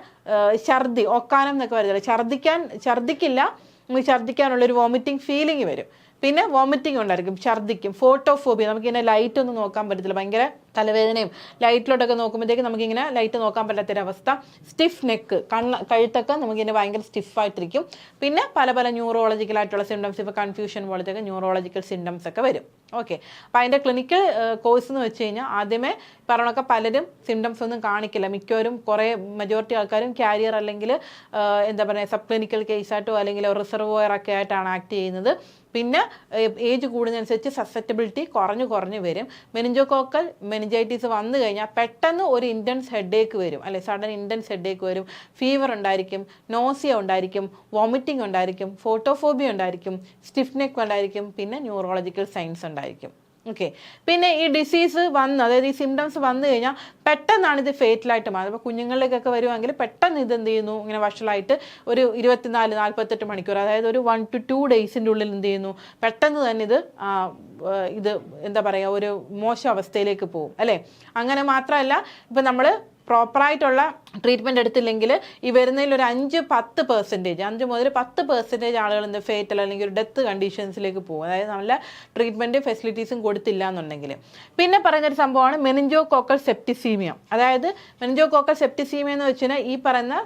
ഛർദി, ഒക്കാനം എന്നൊക്കെ പറയുന്നത്, ഛർദിക്കില്ല, നമുക്ക് ഛർദിക്കാനുള്ളൊരു വോമിറ്റിംഗ് ഫീലിംഗ് വരും. പിന്നെ വോമിറ്റിംഗ് ഉണ്ടായിരിക്കും, ഛർദിക്കും, ഫോട്ടോഫോബിയ, നമുക്കിങ്ങനെ ലൈറ്റ് ഒന്നും നോക്കാൻ പറ്റത്തില്ല, ഭയങ്കര തലവേദനയും ലൈറ്റിലോട്ടൊക്കെ നോക്കുമ്പോഴത്തേക്ക് നമുക്കിങ്ങനെ ലൈറ്റ് നോക്കാൻ പറ്റാത്തൊരവസ്ഥ, സ്റ്റിഫ് നെക്ക്, കഴുത്തൊക്കെ നമുക്കിങ്ങനെ ഭയങ്കര സ്റ്റിഫായിട്ടിരിക്കും. പിന്നെ പല ന്യൂറോളജിക്കലായിട്ടുള്ള സിംറ്റംസ്, ഇപ്പോൾ കൺഫ്യൂഷൻ പോലത്തെ ന്യൂറോളജിക്കൽ സിംറ്റംസ് ഒക്കെ വരും. ഓക്കെ, അപ്പോൾ അതിൻ്റെ ക്ലിനിക്കൽ കോഴ്സ് എന്ന് വെച്ച് കഴിഞ്ഞാൽ ആദ്യമേ പറഞ്ഞൊക്കെ പലരും സിംറ്റംസ് ഒന്നും കാണിക്കില്ല, മിക്കവരും മെജോറിറ്റി ആൾക്കാരും ക്യാരിയർ അല്ലെങ്കിൽ എന്താ പറയുക സബ് ക്ലിനിക്കൽ കേസായിട്ടോ അല്ലെങ്കിൽ റിസർവോയർ ഒക്കെ ആയിട്ടാണ് ആക്ട് ചെയ്യുന്നത്. പിന്നെ ഏജ് കൂടുന്നതനുസരിച്ച് സസെപ്റ്റബിലിറ്റി കുറഞ്ഞു വരും. മെനിഞ്ചോകോക്കൽ മെനിഞ്ചൈറ്റിസ് വന്നു കഴിഞ്ഞാൽ പെട്ടെന്ന് ഒരു ഇൻറ്റൻസ് ഹെഡേക്ക് വരും അല്ലെ, സഡൻ ഇൻറ്റൻസ് ഹെഡേക്ക് വരും, ഫീവർ ഉണ്ടായിരിക്കും, നോസിയ ഉണ്ടായിരിക്കും, വോമിറ്റിംഗ് ഉണ്ടായിരിക്കും, ഫോട്ടോഫോബിയ ഉണ്ടായിരിക്കും, സ്റ്റിഫ് നെക്ക് ഉണ്ടായിരിക്കും, പിന്നെ ന്യൂറോളജിക്കൽ സൈൻസ് ഉണ്ടായിരിക്കും. ഓക്കെ, പിന്നെ ഈ ഡിസീസ് അതായത് ഈ സിംറ്റംസ് വന്നു കഴിഞ്ഞാൽ പെട്ടെന്നാണ് ഇത് ഫേറ്റലായിട്ട് മാറുന്നത്. അപ്പോൾ കുഞ്ഞുങ്ങളിലേക്കൊക്കെ വരുവാണെങ്കിൽ പെട്ടെന്ന് ഇത് എന്ത് ചെയ്യുന്നു, ഇങ്ങനെ വഷളായിട്ട് ഒരു 24-48 മണിക്കൂർ, അതായത് ഒരു 1 to 2 days ഉള്ളിൽ എന്ത് ചെയ്യുന്നു, പെട്ടെന്ന് തന്നെ ഇത് എന്താ പറയുക ഒരു മോശം അവസ്ഥയിലേക്ക് പോകും അല്ലേ. അങ്ങനെ മാത്രമല്ല, ഇപ്പം നമ്മൾ പ്രോപ്പറായിട്ടുള്ള ട്രീറ്റ്മെൻറ്റ് എടുത്തില്ലെങ്കിൽ ഈ വരുന്നതിൽ ഒരു 5-10%, 5 മുതൽ 10% ആളുകൾ എന്ത് ഫേറ്റൽ അല്ലെങ്കിൽ ഒരു ഡെത്ത് കണ്ടീഷൻസിലേക്ക് പോകും. അതായത് നല്ല ട്രീറ്റ്മെൻറ്റ് ഫെസിലിറ്റീസും കൊടുത്തില്ല എന്നുണ്ടെങ്കിൽ. പിന്നെ പറയുന്നൊരു സംഭവമാണ് മെനിഞ്ചോകോക്കൽ സെപ്റ്റിസീമിയ. അതായത് മെനിഞ്ചോകോക്കൽ സെപ്റ്റിസീമിയ എന്ന് വെച്ചാൽ ഈ പറയുന്ന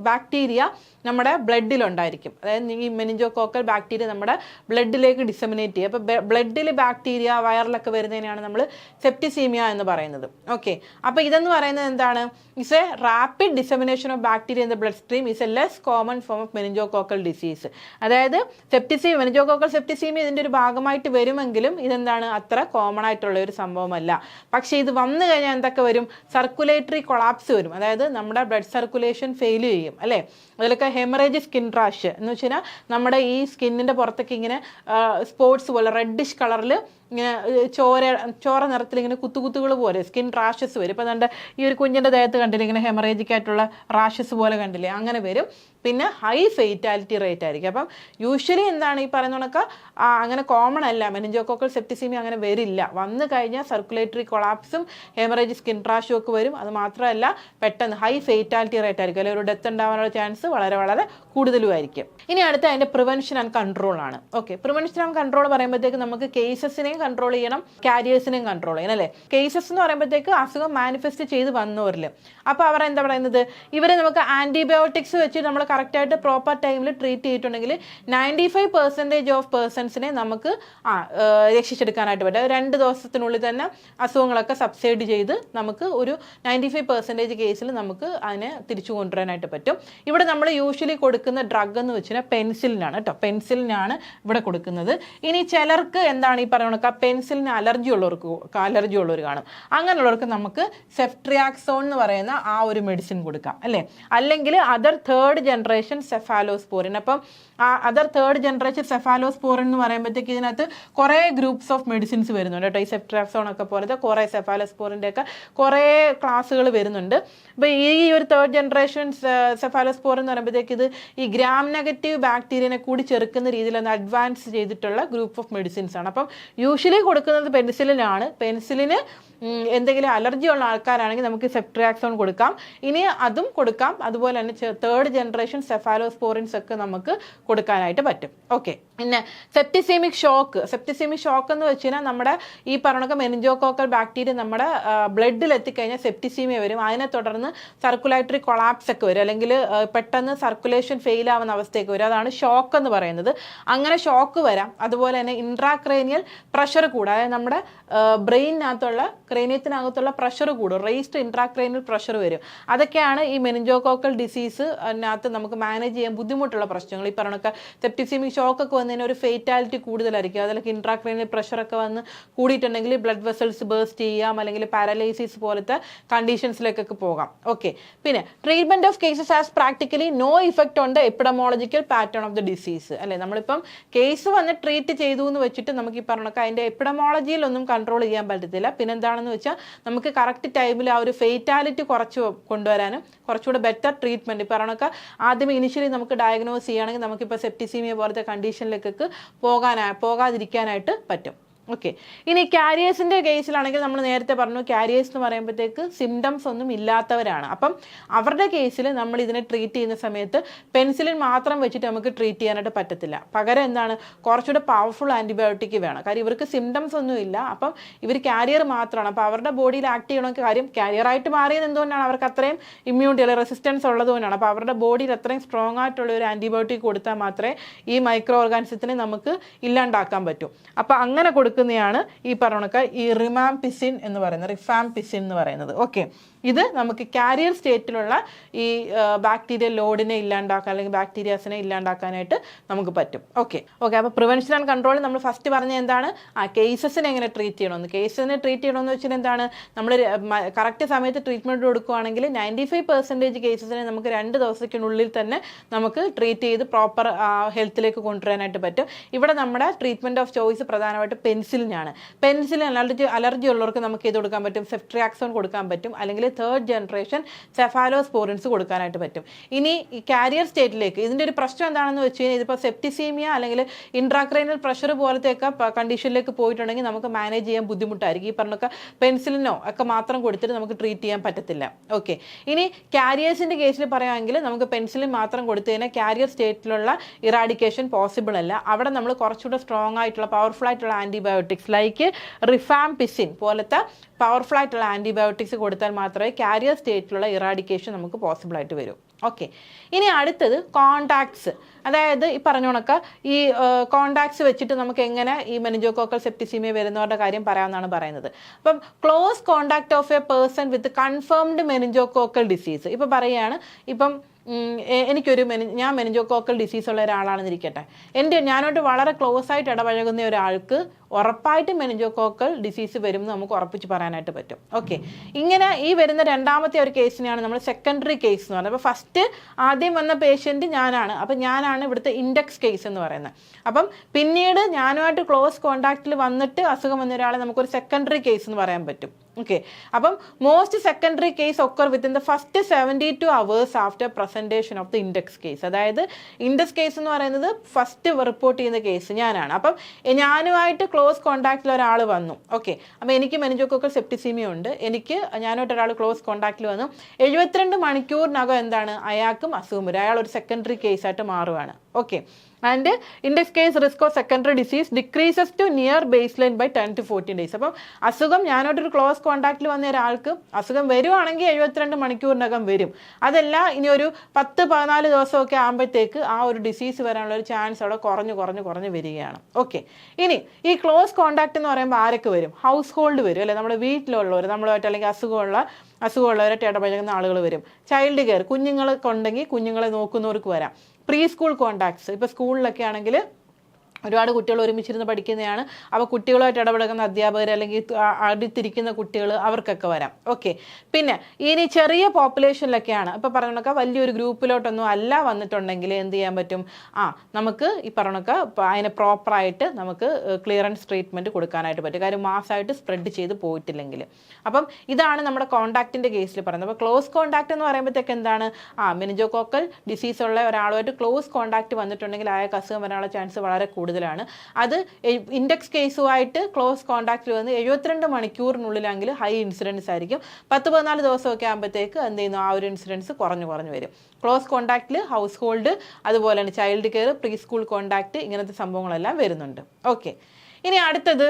ബാക്ടീരിയ നമ്മുടെ ബ്ലഡിലുണ്ടായിരിക്കും. അതായത് ഈ മെനിഞ്ചോകോക്കൽ ബാക്ടീരിയ നമ്മുടെ ബ്ലഡിലേക്ക് ഡിസമിനേറ്റ് ചെയ്യും. അപ്പോൾ ബ്ലഡിൽ ബാക്ടീരിയ വയറിലൊക്കെ വരുന്നതിനാണ് നമ്മൾ സെപ്റ്റിസീമിയ എന്ന് പറയുന്നത്. ഓക്കെ, അപ്പോൾ ഇതെന്ന് പറയുന്നത് എന്താണ്? Is a rapid dissemination of bacteria in the blood stream is a less common form of meningococcal disease. അതായത് മെനിഞ്ചോകോക്കൽ സെപ്റ്റിസീമിയ ഇതിൻ്റെ ഒരു ഭാഗമായിട്ട് വരുമെങ്കിലും ഇതെന്താണ് അത്ര കോമൺ ആയിട്ടുള്ള ഒരു സംഭവമല്ല. പക്ഷേ ഇത് വന്നു കഴിഞ്ഞാൽ എന്തൊക്കെ വരും? സർക്കുലേറ്ററി കൊളാപ്സ് വരും. അതായത് നമ്മുടെ ബ്ലഡ് സർക്കുലേഷൻ ഫെയിൽ ചെയ്യും അല്ലേ. അതിലൊക്കെ ഹെമറേജ് സ്കിൻ റാഷ് എന്ന് വെച്ച് കഴിഞ്ഞാൽ നമ്മുടെ ഈ സ്കിന്നിൻ്റെ പുറത്തൊക്കെ ഇങ്ങനെ സ്പോട്സ് പോലെ റെഡിഷ് കളറിൽ ഇങ്ങനെ ചോര നിറത്തിൽ ഇങ്ങനെ കുത്തുകുത്തുകൾ പോലെ സ്കിൻ റാഷസ് വരും. ഇപ്പോൾ നമ്മുടെ ഈ ഒരു കുഞ്ഞിൻ്റെ ദേഹത്ത് കണ്ടില്ലേ ഇങ്ങനെ ഹെമറേജിക് ആയിട്ടുള്ള റാഷസ് പോലെ കണ്ടില്ലേ, അങ്ങനെ വരും. പിന്നെ ഹൈ ഫെയ്റ്റാലിറ്റി റേറ്റ് ആയിരിക്കും. അപ്പം യൂഷ്വലി എന്താണ് ഈ പറയുന്ന കണക്ക് അങ്ങനെ കോമൺ അല്ല, മെനിഞ്ചോകോക്കൽ സെപ്റ്റിസീമിയ അങ്ങനെ വരില്ല. വന്നു കഴിഞ്ഞാൽ സർക്കുലേറ്ററി കൊളാപ്സും ഹെമറേജ് സ്കിൻ റാഷും ഒക്കെ വരും. അത് മാത്രമല്ല പെട്ടെന്ന് ഹൈ ഫെയ്റ്റാലിറ്റി റേറ്റ് ആയിരിക്കും, അല്ലെങ്കിൽ ഒരു ഡെത്ത് ഉണ്ടാവാനുള്ള ചാൻസ് വളരെ വളരെ കൂടുതലുമായിരിക്കും. ഇനി അടുത്ത അതിൻ്റെ പ്രിവെൻഷൻ ആൻഡ് കൺട്രോൾ ആണ്. ഓക്കെ, പ്രിവെൻഷൻ ആൻഡ് കൺട്രോൾ പറയുമ്പോഴത്തേക്ക് നമുക്ക് കേസസിനെയും കൺട്രോൾ ചെയ്യണം, കാരിയേഴ്സിനെയും കൺട്രോൾ ചെയ്യണം അല്ലേ. കേസസ് എന്ന് പറയുമ്പോഴത്തേക്ക് അസുഖം മാനിഫെസ്റ്റ് ചെയ്ത് വന്നവരിൽ. അപ്പോൾ അവർ എന്താ പറയുന്നത്, ഇവരെ നമുക്ക് ആൻറ്റിബയോട്ടിക്സ് വെച്ച് നമ്മൾ കറക്റ്റായിട്ട് പ്രോപ്പർ ടൈമിൽ ട്രീറ്റ് ചെയ്തിട്ടുണ്ടെങ്കിൽ 95% ഓഫ് പേഴ്സൺസിനെ നമുക്ക് രക്ഷിച്ചെടുക്കാനായിട്ട് പറ്റും. 2 ദിവസത്തിനുള്ളിൽ തന്നെ അസുഖങ്ങളൊക്കെ സബ്സൈഡ് ചെയ്ത് നമുക്ക് ഒരു 95% കേസിൽ നമുക്ക് അതിനെ തിരിച്ചു കൊണ്ടുവരാനായിട്ട് പറ്റും. ഇവിടെ നമ്മൾ യൂഷ്വലി കൊടുക്കുന്ന ഡ്രഗ് എന്ന് വെച്ചാൽ പെൻസിലിനാണ് കേട്ടോ. പെൻസിലിനാണ് ഇവിടെ കൊടുക്കുന്നത്. ഇനി ചിലർക്ക് എന്താണ് ഈ പറയുന്നത് പെൻസിലിന് അലർജി ഉള്ളവർ കാണും. അങ്ങനെയുള്ളവർക്ക് നമുക്ക് സെഫ്ട്രിയാക്സോൺ എന്ന് പറയുന്ന ആ ഒരു മെഡിസിൻ കൊടുക്കാം അല്ലേ. അല്ലെങ്കിൽ അതർ 3rd ജനറേഷൻ സെഫാലോസ്പോറിൻ. അപ്പം അതർ 3rd ജനറേഷൻ സെഫാലോസ്പോറിൻ എന്ന് പറയുമ്പോഴത്തേക്ക് ഇതിനകത്ത് കുറേ ഗ്രൂപ്പ്സ് ഓഫ് മെഡിസിൻസ് വരുന്നുണ്ട് കേട്ടോ. ഈ സെഫ്ട്രിയാക്സോൺ ഒക്കെ പോലത്തെ കുറേ സെഫാലോസ്പോറിൻ്റെ ഒക്കെ കുറേ ക്ലാസ്സുകൾ വരുന്നുണ്ട്. അപ്പോൾ ഈ ഒരു 3rd ജനറേഷൻ സെഫാലോസ്പോറിൻ എന്ന് പറയുമ്പോഴത്തേക്ക് ഇത് ഈ ഗ്രാം നെഗറ്റീവ് ബാക്ടീരിയനെ കൂടി ചെറുക്കുന്ന രീതിയിലൊന്ന് അഡ്വാൻസ് ചെയ്തിട്ടുള്ള ഗ്രൂപ്പ് ഓഫ് മെഡിസിൻസ് ആണ്. അപ്പം യൂഷ്വലി കൊടുക്കുന്നത് പെൻസിലിനാണ്. പെൻസിലിന് എന്തെങ്കിലും അലർജി ഉള്ള ആൾക്കാരാണെങ്കിൽ നമുക്ക് സെഫ്ട്രിയാക്സോൺ കൊടുക്കാം. ഇനി അതും കൊടുക്കാം. അതുപോലെ തന്നെ 3rd ജനറേഷൻ സെഫാലോസ്പോറിൻസ് ഒക്കെ നമുക്ക് കൊടുക്കാനായിട്ട് പറ്റും. ഓക്കെ, പിന്നെ സെപ്റ്റിസീമിക് ഷോക്ക് എന്ന് വെച്ച് കഴിഞ്ഞാൽ നമ്മുടെ ഈ പറഞ്ഞ മെനിഞ്ചോകോക്കൽ ബാക്ടീരിയ നമ്മുടെ ബ്ലഡിൽ എത്തിക്കഴിഞ്ഞാൽ സെപ്റ്റിസീമിയ വരും. അതിനെ തുടർന്ന് സർക്കുലേറ്ററി കൊളാപ്സ് ഒക്കെ വരും, അല്ലെങ്കിൽ പെട്ടെന്ന് സർക്കുലേഷൻ ഫെയിൽ ആവുന്ന അവസ്ഥയൊക്കെ വരും. അതാണ് ഷോക്ക് എന്ന് പറയുന്നത്. അങ്ങനെ ഷോക്ക് വരാം. അതുപോലെ തന്നെ ഇൻട്രാക്രേനിയൽ പ്രഷർ കൂടും. അതായത് നമ്മുടെ ബ്രെയിനകത്തുള്ള ക്രേനിയത്തിനകത്തുള്ള പ്രഷർ കൂടും, റേസ്ഡ് ഇൻട്രാക്രേനിയൽ പ്രഷർ വരും. അതൊക്കെയാണ് ഈ മെനിഞ്ചോകോക്കൽ ഡിസീസ് അതിനകത്ത് നമുക്ക് മാനേജ് ചെയ്യാൻ ബുദ്ധിമുട്ടുള്ള പ്രശ്നങ്ങൾ. ഈ പറഞ്ഞൊക്കെ സെപ്റ്റിസീമിക് ഷോക്ക് ഒക്കെ വന്നതിന് ഒരു ഫേറ്റാലിറ്റി കൂടുതലായിരിക്കും. അതിലൊക്കെ ഇൻട്രാക്രേനിയൽ പ്രഷറൊക്കെ വന്ന് കൂടിയിട്ടുണ്ടെങ്കിൽ ബ്ലഡ് വെസൽസ് ബേസ്റ്റ് ചെയ്യാം, അല്ലെങ്കിൽ പാരലൈസിസ് പോലത്തെ കണ്ടീഷൻസിലേക്കൊക്കെ പോകാം. ഓക്കെ, പിന്നെ treatment of cases has practically no effect on the epidemiological pattern of the disease അല്ലേ. നമ്മളിപ്പം കേസ് വന്ന് ട്രീറ്റ് ചെയ്തു എന്ന് വെച്ചിട്ട് നമുക്ക് ഈ പറഞ്ഞൊക്കെ അതിൻ്റെ എപ്പിഡമോളജിയിലൊന്നും കൺട്രോൾ ചെയ്യാൻ പറ്റത്തില്ല. പിന്നെ എന്താണെന്ന് വെച്ചാൽ നമുക്ക് കറക്റ്റ് ടൈമിൽ ആ ഒരു ഫേറ്റാലിറ്റി കുറച്ച് കൊണ്ടുവരാനും കുറച്ചുകൂടെ ബെറ്റർ ട്രീറ്റ്മെൻറ്റ് ഇപ്പോൾ പറഞ്ഞൊക്കെ ആദ്യം ഇനിഷ്യലി നമുക്ക് ഡയഗ്നോസ് ചെയ്യുകയാണെങ്കിൽ നമുക്കിപ്പോൾ സെപ്റ്റിസീമിയ പോലത്തെ കണ്ടീഷനിലേക്കൊക്കെ പോകാതിരിക്കാനായിട്ട് പറ്റും. ഓക്കെ, ഇനി കാരിയേഴ്സിൻ്റെ കേസിലാണെങ്കിൽ നമ്മൾ നേരത്തെ പറഞ്ഞു കാരിയേഴ്സ് എന്ന് പറയുമ്പോഴത്തേക്ക് സിംറ്റംസ് ഒന്നും ഇല്ലാത്തവരാണ്. അപ്പം അവരുടെ കേസിൽ നമ്മൾ ഇതിനെ ട്രീറ്റ് ചെയ്യുന്ന സമയത്ത് പെൻസിലിൻ മാത്രം വെച്ചിട്ട് നമുക്ക് ട്രീറ്റ് ചെയ്യാനായിട്ട് പറ്റത്തില്ല. പകരം എന്താണ് കുറച്ചുകൂടെ പവർഫുൾ ആൻറ്റിബയോട്ടിക് വേണം. കാര്യം ഇവർക്ക് സിംറ്റംസ് ഒന്നും ഇല്ല, അപ്പം ഇവർ കാരിയർ മാത്രമാണ്. അപ്പോൾ അവരുടെ ബോഡിയിൽ ആക്ട് ചെയ്യണമെങ്കിൽ കാര്യം കാരിയറായിട്ട് മാറിയത് എന്തുകൊണ്ടാണ്? അവർക്ക് അത്രയും ഇമ്മ്യൂണിറ്റി അല്ലെങ്കിൽ റെസിസ്റ്റൻസ് ഉള്ളതുകൊണ്ടാണ്. അപ്പോൾ അവരുടെ ബോഡിയിൽ അത്രയും സ്ട്രോങ് ആയിട്ടുള്ള ഒരു ആൻറ്റിബയോട്ടിക് കൊടുത്താൽ മാത്രമേ ഈ മൈക്രോ ഓർഗാനിസത്തിനെ നമുക്ക് ഇല്ലാണ്ടാക്കാൻ പറ്റൂ. അപ്പോൾ അങ്ങനെ കൊടുക്കുന്നതാണ് ഈ പറഞ്ഞ ഈ റിഫാംപിസിൻ എന്ന് പറയുന്നത്. ഓക്കെ, ഇത് നമുക്ക് കാരിയർ സ്റ്റേറ്റിലുള്ള ഈ ബാക്ടീരിയൽ ലോഡിനെ ഇല്ലാണ്ടാക്കാൻ അല്ലെങ്കിൽ ബാക്ടീരിയാസിനെ ഇല്ലാണ്ടാക്കാനായിട്ട് നമുക്ക് പറ്റും. ഓക്കെ, അപ്പോൾ പ്രിവെൻഷൻ ആൻഡ് കൺട്രോൾ നമ്മൾ ഫസ്റ്റ് പറഞ്ഞ എന്താണ് കേസസിനെ എങ്ങനെ ട്രീറ്റ് ചെയ്യണമെന്ന്. കേസിനെ ട്രീറ്റ് ചെയ്യണമെന്ന് വെച്ചാൽ എന്താണ്, നമ്മൾ കറക്റ്റ് സമയത്ത് ട്രീറ്റ്മെൻറ്റ് കൊടുക്കുകയാണെങ്കിൽ 95% കേസസിനെ നമുക്ക് 2 ദിവസത്തിനുള്ളിൽ തന്നെ നമുക്ക് ട്രീറ്റ് ചെയ്ത് പ്രോപ്പർ ഹെൽത്തിലേക്ക് കൊണ്ടുവരാനായിട്ട് പറ്റും. ഇവിടെ നമ്മുടെ ട്രീറ്റ്മെൻറ്റ് ഓഫ് ചോയ്സ് പ്രധാനമായിട്ട് പെൻസിലിനാണ്. പെൻസിലിൻ അലർജി ഉള്ളവർക്ക് നമുക്ക് ഇത് കൊടുക്കാൻ പറ്റും, സെഫ്ട്രിയാക്സോൺ കൊടുക്കാൻ പറ്റും, അല്ലെങ്കിൽ തേർഡ് ജനറേഷൻ സെഫാലോസ്പോറിൻസ് കൊടുക്കാനായിട്ട് പറ്റും. ഇനി ഈ കാരിയർ സ്റ്റേറ്റിലേക്ക് ഇതിൻ്റെ ഒരു പ്രശ്നം എന്താണെന്ന് വെച്ച് കഴിഞ്ഞാൽ ഇതിപ്പോൾ സെപ്റ്റിസീമിയ അല്ലെങ്കിൽ ഇൻട്രാക്രൈനൽ പ്രഷർ പോലത്തെയൊക്കെ കണ്ടീഷനിലേക്ക് പോയിട്ടുണ്ടെങ്കിൽ നമുക്ക് മാനേജ് ചെയ്യാൻ ബുദ്ധിമുട്ടായിരിക്കും. ഈ പറഞ്ഞൊക്കെ പെൻസിലിനോ ഒക്കെ മാത്രം കൊടുത്തിട്ട് നമുക്ക് ട്രീറ്റ് ചെയ്യാൻ പറ്റത്തില്ല. ഓക്കെ, ഇനി കാരിയേഴ്സിൻ്റെ കേസിൽ പറയുകയാണെങ്കിൽ നമുക്ക് പെൻസിലിൻ മാത്രം കൊടുത്തു കഴിഞ്ഞാൽ കാരിയർ സ്റ്റേറ്റിലുള്ള ഇറാഡിക്കേഷൻ പോസിബിൾ അല്ല. അവിടെ നമ്മൾ കുറച്ചുകൂടെ സ്ട്രോങ് ആയിട്ടുള്ള പവർഫുൾ ആയിട്ടുള്ള ആൻറ്റിബയോട്ടിക്സ് ലൈക്ക് റിഫാംപിസിൻ പോലത്തെ പവർഫുൾ ആയിട്ടുള്ള ആൻറ്റിബയോട്ടിക്സ് കൊടുത്താൽ മാത്രമേ കാരിയർ സ്റ്റേറ്റിലുള്ള ഇറാഡിക്കേഷൻ നമുക്ക് പോസിബിൾ ആയിട്ട് വരൂ. ഓക്കെ, ഇനി അടുത്തത് കോണ്ടാക്ട്സ്. അതായത് ഈ പറഞ്ഞ കണക്ക് ഈ കോണ്ടാക്ട്സ് വെച്ചിട്ട് നമുക്ക് എങ്ങനെ ഈ മെനിഞ്ചോകോക്കൽ സെപ്റ്റിസീമിയ വരുന്നവരുടെ കാര്യം പറയാമെന്നാണ് പറയുന്നത്. അപ്പം close contact of a person with confirmed meningococcal disease. ഇപ്പം പറയുകയാണ്, ഇപ്പം ഞാൻ മെനിഞ്ചോകോക്കൽ ഡിസീസ് ഉള്ള ഒരാളാണെന്നിരിക്കട്ടെ, ഞാനോട്ട് വളരെ ക്ലോസ് ആയിട്ട് ഇടപഴകുന്ന ഒരാൾക്ക് ഉറപ്പായിട്ട് മെനിഞ്ചോകോക്കൽ ഡിസീസ് വരും എന്ന് നമുക്ക് ഉറപ്പിച്ച് പറയാനായിട്ട് പറ്റും. ഓക്കെ, ഇങ്ങനെ ഈ വരുന്ന രണ്ടാമത്തെ ഒരു കേസിനെയാണ് നമ്മൾ സെക്കൻഡറി കേസ് എന്ന് പറയുന്നത്. അപ്പോൾ ഫസ്റ്റ് ആദ്യം വന്ന പേഷ്യൻറ്റ് ഞാനാണ്, അപ്പം ഞാനാണ് ഇവിടുത്തെ ഇൻഡെക്സ് കേസ് എന്ന് പറയുന്നത്. അപ്പം പിന്നീട് ഞാനുമായിട്ട് ക്ലോസ് കോണ്ടാക്റ്റിൽ വന്നിട്ട് അസുഖം വന്ന ഒരാളെ നമുക്കൊരു സെക്കൻഡറി കേസ് എന്ന് പറയാൻ പറ്റും. ഓക്കെ, അപ്പം most secondary case occur within the first 72 hours after presentation of the index case. അതായത് ഇൻഡെക്സ് കേസ് എന്ന് പറയുന്നത് ഫസ്റ്റ് റിപ്പോർട്ട് ചെയ്യുന്ന കേസ് ഞാനാണ്. അപ്പം ഞാനുമായിട്ട് ക്ലോസ് കോണ്ടാക്റ്റിൽ ഒരാൾ വന്നു. ഓക്കെ, അപ്പോൾ എനിക്ക് മെനിഞ്ചോകോക്കൽ സെപ്റ്റിസീമിയ ഉണ്ട്, ഞാനായിട്ട് ഒരാൾ ക്ലോസ് കോണ്ടാക്റ്റിൽ വന്നു, 72 മണിക്കൂറിനകം എന്താണ് അയാൾക്കും അസുഖം വരും, അയാൾ ഒരു സെക്കൻഡറി കേസായിട്ട് മാറുകയാണ്. Okay, and index case risk of secondary disease decreases to near baseline by 10 to 14 days. അപ്പം അസുഖം ഞാനായിട്ടൊരു ക്ലോസ് കോണ്ടാക്റ്റിൽ വന്ന ഒരാൾക്ക് അസുഖം വരുവാണെങ്കിൽ 72 മണിക്കൂറിനകം വരും. അതല്ല ഇനി ഒരു 10-14 ദിവസമൊക്കെ ആകുമ്പോഴത്തേക്ക് ആ ഒരു ഡിസീസ് വരാനുള്ള ഒരു ചാൻസ് അവിടെ കുറഞ്ഞു വരികയാണ്. ഓക്കെ, ഇനി ഈ ക്ലോസ് കോണ്ടാക്ട് എന്ന് പറയുമ്പോൾ ആരൊക്കെ വരും? ഹൗസ് ഹോൾഡ് വരും അല്ലെ, നമ്മുടെ വീട്ടിലുള്ളവർ, നമ്മളുമായിട്ട് അല്ലെങ്കിൽ അസുഖമുള്ളവരായിട്ട് ഇടപഴകുന്ന ആളുകൾ വരും. ചൈൽഡ് കെയർ, കുഞ്ഞുങ്ങളൊക്കെ ഉണ്ടെങ്കിൽ കുഞ്ഞുങ്ങളെ നോക്കുന്നവർക്ക് വരാം. പ്രീ സ്കൂൾ കോണ്ടാക്ട്സ്, ഇപ്പോൾ സ്കൂളിലൊക്കെ ആണെങ്കിൽ ഒരുപാട് കുട്ടികൾ ഒരുമിച്ചിരുന്ന് പഠിക്കുന്നതാണ്, അപ്പോൾ കുട്ടികളുമായിട്ട് ഇടപെടുന്ന അധ്യാപകർ അല്ലെങ്കിൽ അടുത്തിരിക്കുന്ന കുട്ടികൾ അവർക്കൊക്കെ വരാം. ഓക്കെ, പിന്നെ ഇനി ചെറിയ പോപ്പുലേഷനിലൊക്കെയാണ് ഇപ്പോൾ പറഞ്ഞൊക്കെ വലിയൊരു ഗ്രൂപ്പിലോട്ടൊന്നും അല്ല വന്നിട്ടുണ്ടെങ്കിൽ എന്ത് ചെയ്യാൻ പറ്റും? നമുക്ക് ഈ പറഞ്ഞൊക്കെ അതിനെ പ്രോപ്പറായിട്ട് നമുക്ക് ക്ലിയറൻസ് ട്രീറ്റ്മെൻറ്റ് കൊടുക്കാനായിട്ട് പറ്റും, കാര്യം മാസമായിട്ട് സ്പ്രെഡ് ചെയ്ത് പോയിട്ടില്ലെങ്കിൽ. അപ്പം ഇതാണ് നമ്മുടെ കോണ്ടാക്റ്റിൻ്റെ കേസിൽ പറയുന്നത്. അപ്പോൾ ക്ലോസ് കോണ്ടാക്ട് എന്ന് പറയുമ്പോഴത്തേക്ക് എന്താണ്? മെനിഞ്ചോകോക്കൽ ഡിസീസ് ഉള്ള ഒരാളുമായിട്ട് ക്ലോസ് കോണ്ടാക്ട് വന്നിട്ടുണ്ടെങ്കിൽ അയാൾക്ക് അസുഖം വരാനുള്ള ചാൻസ് വളരെ കൂടുതലാണ്. അത് ഇൻഡെക്സ് കേസുമായിട്ട് ക്ലോസ് കോണ്ടാക്റ്റിൽ വന്ന് 72 മണിക്കൂറിനുള്ളിലെങ്കിൽ ഹൈ ഇൻസിഡൻസ് ആയിരിക്കും. 10-14 ദിവസമൊക്കെ ആകുമ്പോഴത്തേക്ക് എന്ത് ചെയ്യുന്നു, ആ ഒരു ഇൻസിഡൻസ് കുറഞ്ഞു വരും. ക്ലോസ് കോണ്ടാക്റ്റിൽ ഹൗസ് ഹോൾഡ്, അതുപോലെ തന്നെ child care, pre school contact, ഇങ്ങനത്തെ സംഭവങ്ങളെല്ലാം വരുന്നുണ്ട്. ഓക്കെ, ഇനി അടുത്തത്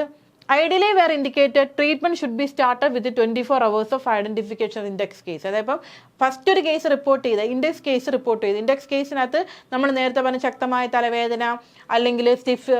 Ideally, where indicated, treatment should be started within 24 hours of identification of index case. അതായത് ഫസ്റ്റ് ഒരു കേസ് റിപ്പോർട്ട് ചെയ്ത് ഇൻഡെക്സ് കേസിനകത്ത് നമ്മൾ നേരത്തെ പറഞ്ഞ ശക്തമായ തലവേദന അല്ലെങ്കിൽ സ്റ്റിഫ്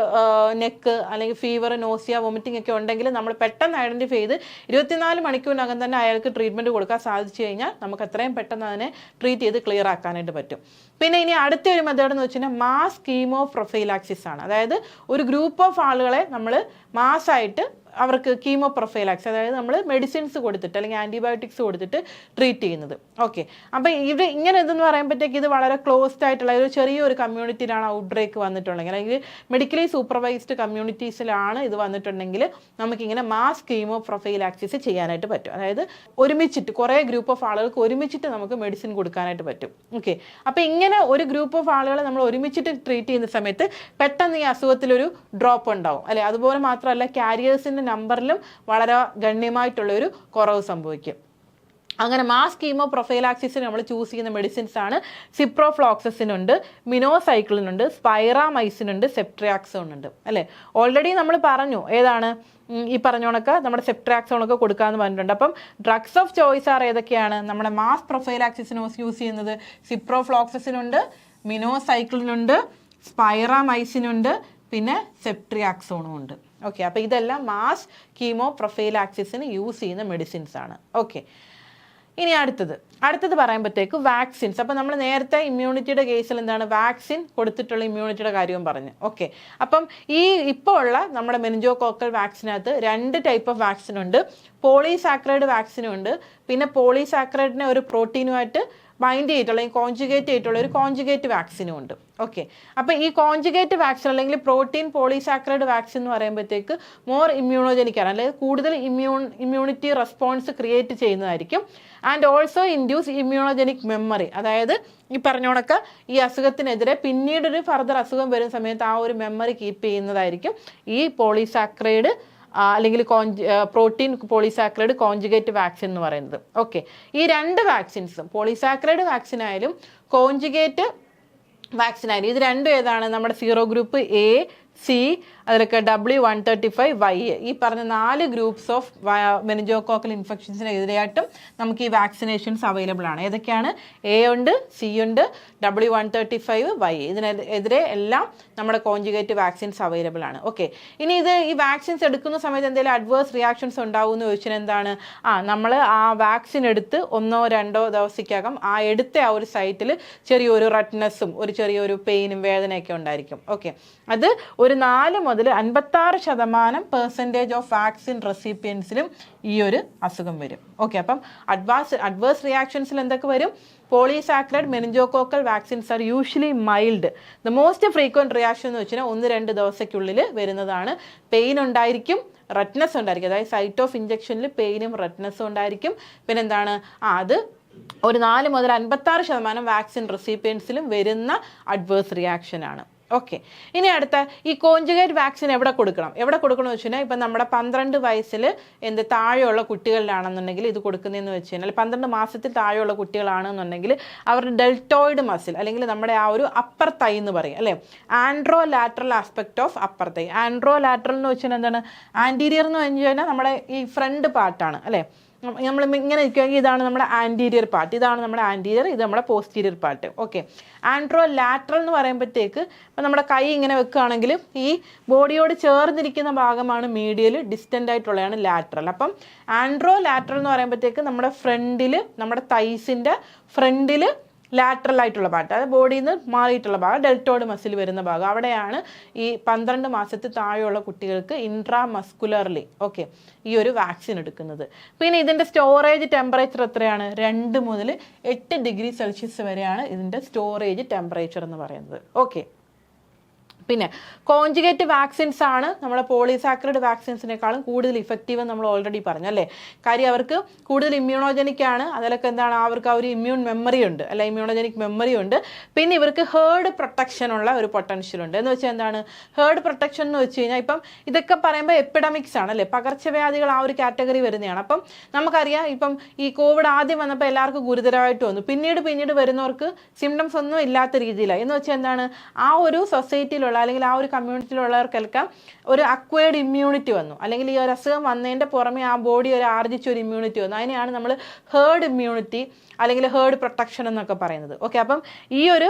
നെക്ക് അല്ലെങ്കിൽ ഫീവർ, നോസിയ, വൊമിറ്റിംഗ് ഒക്കെ ഉണ്ടെങ്കിൽ നമ്മൾ പെട്ടെന്ന് ഐഡൻറ്റിഫൈ ചെയ്ത് 24 മണിക്കൂറിനകം തന്നെ അയാൾക്ക് ട്രീറ്റ്മെൻറ്റ് കൊടുക്കാൻ സാധിച്ചു കഴിഞ്ഞാൽ നമുക്ക് എത്രയും പെട്ടെന്ന് അതിനെ ട്രീറ്റ് ചെയ്ത് ക്ലിയർ ആക്കാനായിട്ട് പറ്റും. പിന്നെ ഇനി അടുത്ത ഒരു മെത്തേഡ് എന്ന് വെച്ച് കഴിഞ്ഞാൽ മാസ് കീമോ പ്രൊഫൈലാക്സിസ് ആണ്. അതായത് ഒരു ഗ്രൂപ്പ് ഓഫ് ആളുകളെ നമ്മൾ മാസ്സായിട്ട് അവർക്ക് കീമോ പ്രൊഫൈലാക്സ്, അതായത് നമ്മൾ മെഡിസിൻസ് കൊടുത്തിട്ട് അല്ലെങ്കിൽ ആൻറ്റിബയോട്ടിക്സ് കൊടുത്തിട്ട് ട്രീറ്റ് ചെയ്യുന്നത്. ഓക്കെ, അപ്പോൾ ഇത് ഇങ്ങനെ ഇതെന്ന് പറയുമ്പോഴത്തേക്ക് ഇത് വളരെ ക്ലോസ്ഡ് ആയിട്ടുള്ള ഒരു ചെറിയൊരു കമ്മ്യൂണിറ്റിയിലാണ് ഔട്ട് ബ്രേക്ക് വന്നിട്ടുണ്ടെങ്കിൽ അല്ലെങ്കിൽ മെഡിക്കലി സൂപ്പർവൈസ്ഡ് കമ്മ്യൂണിറ്റീസിലാണ് ഇത് വന്നിട്ടുണ്ടെങ്കിൽ നമുക്കിങ്ങനെ മാസ് കീമോ പ്രൊഫൈലാക്സിസ് ചെയ്യാനായിട്ട് പറ്റും. അതായത് ഒരുമിച്ചിട്ട് കുറേ ഗ്രൂപ്പ് ഓഫ് ആളുകൾക്ക് ഒരുമിച്ചിട്ട് നമുക്ക് മെഡിസിൻ കൊടുക്കാനായിട്ട് പറ്റും. ഓക്കെ, അപ്പോൾ ഇങ്ങനെ ഒരു ഗ്രൂപ്പ് ഓഫ് ആളുകളെ നമ്മൾ ഒരുമിച്ചിട്ട് ട്രീറ്റ് ചെയ്യുന്ന സമയത്ത് പെട്ടെന്ന് ഈ അസുഖത്തിലൊരു ഡ്രോപ്പ് ഉണ്ടാവും അല്ലേ. അതുപോലെ മാത്രമല്ല കാരിയേഴ്സിൻ്റെ നമ്പറിലും വളരെ ഗണ്യമായിട്ടുള്ളൊരു കുറവ് സംഭവിക്കും. അങ്ങനെ മാസ് കീമോ പ്രൊഫൈലാക്സിസിന് നമ്മൾ ചൂസ് ചെയ്യുന്ന മെഡിസിൻസ് ആണ് സിപ്രോഫ്ലോക്സസിനുണ്ട്, മിനോസൈക്ലിനുണ്ട്, സ്പൈറാമൈസിനുണ്ട്, സെപ്ട്രിയാക്സോണുണ്ട് അല്ലേ. ഓൾറെഡി നമ്മൾ പറഞ്ഞു ഏതാണ് ഈ പറഞ്ഞോണൊക്കെ നമ്മുടെ സെപ്ട്രിയാക്സോണൊക്കെ കൊടുക്കാമെന്ന് പറഞ്ഞിട്ടുണ്ട്. അപ്പം ഡ്രഗ്സ് ഓഫ് ചോയ്സ് ആർ ഏതൊക്കെയാണ്? നമ്മുടെ മാസ് പ്രൊഫൈലാക്സിസിന് യൂസ് ചെയ്യുന്നത് സിപ്രോഫ്ലോക്സസിനുണ്ട്, മിനോസൈക്ലിനുണ്ട്, സ്പൈറാമൈസിനുണ്ട്, പിന്നെ സെപ്ട്രിയാക്സോണും ഉണ്ട്. ഓക്കെ, അപ്പോൾ ഇതെല്ലാം മാസ് കീമോ പ്രൊഫൈലാക്സിസിന് യൂസ് ചെയ്യുന്ന മെഡിസിൻസ് ആണ്. ഓക്കെ, ഇനി അടുത്തത് പറയുമ്പോഴത്തേക്ക് വാക്സിൻസ്. അപ്പോൾ നമ്മൾ നേരത്തെ ഇമ്മ്യൂണിറ്റിയുടെ കേസിൽ എന്താണ് വാക്സിൻ കൊടുത്തിട്ടുള്ള ഇമ്മ്യൂണിറ്റിയുടെ കാര്യവും പറഞ്ഞു. ഓക്കെ, അപ്പം ഇപ്പോൾ ഉള്ള നമ്മുടെ മെനിഞ്ചോകോക്കൽ വാക്സിനകത്ത് 2 ടൈപ്പ് ഓഫ് വാക്സിൻ ഉണ്ട്. പോളിസാക്രൈഡ് വാക്സിനും ഉണ്ട്, പിന്നെ പോളിസാക്രൈഡിനെ ഒരു പ്രോട്ടീനുമായിട്ട് ബൈൻഡ് ചെയ്തിട്ടുള്ള അല്ലെങ്കിൽ കോൺജുഗേറ്റ് ചെയ്തിട്ടുള്ള ഒരു കോൺജുഗേറ്റ് വാക്സിനും ഉണ്ട്. ഓക്കെ, അപ്പോൾ ഈ കോൺജുഗേറ്റ് വാക്സിൻ അല്ലെങ്കിൽ പ്രോട്ടീൻ പോളിസാക്കറൈഡ് വാക്സിൻ എന്ന് പറയുമ്പോഴത്തേക്ക് മോർ ഇമ്മ്യൂണോജനിക് ആണ്, അല്ലെങ്കിൽ കൂടുതൽ ഇമ്മ്യൂണിറ്റി റെസ്പോൺസ് ക്രിയേറ്റ് ചെയ്യുന്നതായിരിക്കും. And also induce immunogenic memory, അതായത് ഈ പറഞ്ഞോണൊക്കെ ഈ അസുഖത്തിനെതിരെ പിന്നീടൊരു ഫർദർ അസുഖം വരുന്ന സമയത്ത് ആ ഒരു മെമ്മറി കീപ്പ് ചെയ്യുന്നതായിരിക്കും ഈ പോളിസാക്കറൈഡ് അല്ലെങ്കിൽ പ്രോട്ടീൻ പോളിസാക്കറൈഡ് കോൺജുഗേറ്റ് വാക്സിൻ എന്ന് പറയുന്നത്. ഓക്കെ, ഈ രണ്ട് വാക്സിൻസും പോളിസാക്കറൈഡ് വാക്സിൻ ആയാലും കോൺജുഗേറ്റ് വാക്സിൻ ആയാലും ഇത് രണ്ടും ഏതാണ്? നമ്മുടെ സീറോ ഗ്രൂപ്പ് എ, സി, അതിലൊക്കെ W135Y, ഈ പറഞ്ഞ 4 ഗ്രൂപ്പ്സ് ഓഫ് മെനിഞ്ചോകോക്കൽ ഇൻഫെക്ഷൻസിനെതിരെയായിട്ടും നമുക്ക് ഈ വാക്സിനേഷൻസ് അവൈലബിൾ ആണ്. ഏതൊക്കെയാണ്? എ ഉണ്ട്, സി ഉണ്ട്, W135Y, ഇതിനെതിരെ എല്ലാം നമ്മുടെ കോൺജുഗേറ്റ് വാക്സിൻസ് അവൈലബിൾ ആണ്. ഓക്കെ, ഇനി ഈ വാക്സിൻസ് എടുക്കുന്ന സമയത്ത് എന്തെങ്കിലും അഡ്വേഴ്സ് റിയാക്ഷൻസ് ഉണ്ടാവുമെന്ന് ചോദിച്ചാൽ എന്താണ്? നമ്മൾ ആ വാക്സിൻ എടുത്ത് 1-2 ദിവസത്തേക്കകം എടുത്ത ആ ഒരു സൈറ്റിൽ ചെറിയൊരു റെഡ്നെസ്സും ചെറിയൊരു പെയിനും വേദനയൊക്കെ ഉണ്ടായിരിക്കും. ഓക്കെ, അത് ഒരു 4 മുതൽ 56% ഓഫ് വാക്സിൻ റെസിപ്പിയൻസിലും ഈ ഒരു അസുഖം വരും. ഓക്കെ, അപ്പം അഡ്വേഴ്സ് റിയാക്ഷൻസിൽ എന്തൊക്കെ വരും? Polysaccharide meningococcal vaccines are usually mild. The most frequent reaction എന്ന് വെച്ചാൽ 1-2 ദിവസത്തിനുള്ളിൽ വരുന്നതാണ്. പെയിൻ ഉണ്ടായിരിക്കും, റെഡ്നെസ് ഉണ്ടായിരിക്കും, അതായത് സൈറ്റ് ഓഫ് ഇഞ്ചക്ഷനിൽ പെയിനും റെഡ്നെസ്സും ഉണ്ടായിരിക്കും. പിന്നെ എന്താണ്? അത് ഒരു 4 മുതൽ 56% വാക്സിൻ റെസിപ്പിയൻസിലും വരുന്ന അഡ്വേഴ്സ് റിയാക്ഷൻ ആണ്. ഓക്കെ, ഇനി അടുത്ത ഈ കോൺജുഗേറ്റ് വാക്സിൻ എവിടെ കൊടുക്കണം എന്ന് വെച്ച് കഴിഞ്ഞാൽ ഇപ്പം നമ്മുടെ 12 വയസ്സിൽ താഴെയുള്ള കുട്ടികളിലാണെന്നുണ്ടെങ്കിൽ ഇത് കൊടുക്കുന്നതെന്ന് വെച്ച് കഴിഞ്ഞാൽ 12 മാസത്തിൽ താഴെയുള്ള കുട്ടികളാണെന്നുണ്ടെങ്കിൽ അവരുടെ ഡെൽറ്റോയിഡ് മസിൽ അല്ലെങ്കിൽ നമ്മുടെ ആ ഒരു അപ്പർ തൈ എന്ന് പറയും അല്ലേ, ആൻഡ്രോ ലാറ്ററൽ ആസ്പെക്ട് ഓഫ് അപ്പർ തൈ. ആൻഡ്രോ ലാറ്ററൽ എന്ന് വെച്ചാൽ എന്താണ്? ആൻറ്റീരിയർ എന്ന് പറഞ്ഞു കഴിഞ്ഞാൽ നമ്മുടെ ഈ ഫ്രണ്ട് പാർട്ടാണ് അല്ലേ. നമ്മൾ ഇങ്ങനെ ഇരിക്കുകയാണെങ്കിൽ ഇതാണ് നമ്മുടെ ആൻറ്റീരിയർ പാർട്ട്, ഇതാണ് നമ്മുടെ ആൻറ്റീരിയർ, ഇത് നമ്മുടെ പോസ്റ്റീരിയർ പാർട്ട്. ഓക്കെ, ആൻഡ്രോ ലാറ്ററൽ എന്ന് പറയുമ്പോഴത്തേക്ക് ഇപ്പം നമ്മുടെ കൈ ഇങ്ങനെ വെക്കുകയാണെങ്കിൽ ഈ ബോഡിയോട് ചേർന്നിരിക്കുന്ന ഭാഗമാണ് മീഡിയൽ, ഡിസ്റ്റൻ്റ് ആയിട്ടുള്ളതാണ് ലാറ്ററൽ. അപ്പം ആൻഡ്രോ ലാറ്ററൽ എന്ന് പറയുമ്പോഴത്തേക്ക് നമ്മുടെ ഫ്രണ്ടിൽ, നമ്മുടെ തൈസിൻ്റെ ഫ്രണ്ടിൽ ലാറ്ററൽ ആയിട്ടുള്ള പാർട്ട്, അതായത് ബോഡിയിൽ നിന്ന് മാറിയിട്ടുള്ള ഭാഗം, ഡെൽറ്റോയിഡ് മസിൽ വരുന്ന ഭാഗം, അവിടെയാണ് ഈ 12 മാസത്തിൽ താഴെയുള്ള കുട്ടികൾക്ക് ഇൻട്രാമസ്കുലർലി ഈ ഒരു വാക്സിൻ എടുക്കുന്നത്. പിന്നെ ഇതിൻ്റെ സ്റ്റോറേജ് ടെമ്പറേച്ചർ എത്രയാണ്? 2 മുതൽ 8 ഡിഗ്രി സെൽഷ്യസ് വരെയാണ് ഇതിൻ്റെ സ്റ്റോറേജ് ടെമ്പറേച്ചർ എന്ന് പറയുന്നത്. ഓക്കെ, പിന്നെ കോൺജുഗേറ്റ് വാക്സിൻസ് ആണ് നമ്മുടെ പോളിസാക്കറൈഡ് വാക്സിൻസിനേക്കാളും കൂടുതൽ ഇഫക്റ്റീവ് എന്ന് നമ്മൾ ഓൾറെഡി പറഞ്ഞു അല്ലേ. കാര്യം അവർക്ക് കൂടുതൽ ഇമ്മ്യൂണോജനിക് ആണ്, അതിലൊക്കെ എന്താണ് അവർക്ക് ആ ഒരു ഇമ്മ്യൂൺ മെമ്മറി ഉണ്ട് അല്ല, ഇമ്മ്യൂണോജനിക് മെമ്മറി ഉണ്ട്. പിന്നെ ഇവർക്ക് ഹേർഡ് പ്രൊട്ടക്ഷൻ ഉള്ള ഒരു പൊട്ടൻഷ്യൽ ഉണ്ട്. എന്ന് വെച്ചാൽ എന്താണ് ഹേർഡ് പ്രൊട്ടക്ഷൻ എന്ന് വെച്ച് കഴിഞ്ഞാൽ ഇപ്പം ഇതൊക്കെ പറയുമ്പോൾ എപ്പിഡമിക്സ് ആണ് അല്ലേ, പകർച്ചവ്യാധികൾ ആ ഒരു കാറ്റഗറി വരുന്നതാണ്. അപ്പം നമുക്കറിയാം ഇപ്പം ഈ കോവിഡ് ആദ്യം വന്നപ്പോൾ എല്ലാവർക്കും ഗുരുതരമായിട്ട് വന്നു, പിന്നീട് വരുന്നവർക്ക് സിംറ്റംസ് ഒന്നും ഇല്ലാത്ത രീതിയിലായി. എന്ന് വെച്ചാൽ എന്താണ് ആ ഒരു സൊസൈറ്റിയിലുള്ള അല്ലെങ്കിൽ ആ ഒരു കമ്മ്യൂണിറ്റിയിലുള്ളവർക്കെല്ലാം ഒരു അക്വയർഡ് ഇമ്മ്യൂണിറ്റി വന്നു, അല്ലെങ്കിൽ ഈ ഒരു അസുഖം വന്നതിൻ്റെ പുറമെ ആ ബോഡി ഒരു ആർജിച്ച ഒരു ഇമ്മ്യൂണിറ്റി വന്നു. അതിനെയാണ് നമ്മൾ ഹേർഡ് ഇമ്മ്യൂണിറ്റി അല്ലെങ്കിൽ ഹേർഡ് പ്രൊട്ടക്ഷൻ എന്നൊക്കെ പറയുന്നത്. ഓക്കെ, അപ്പം ഈ ഒരു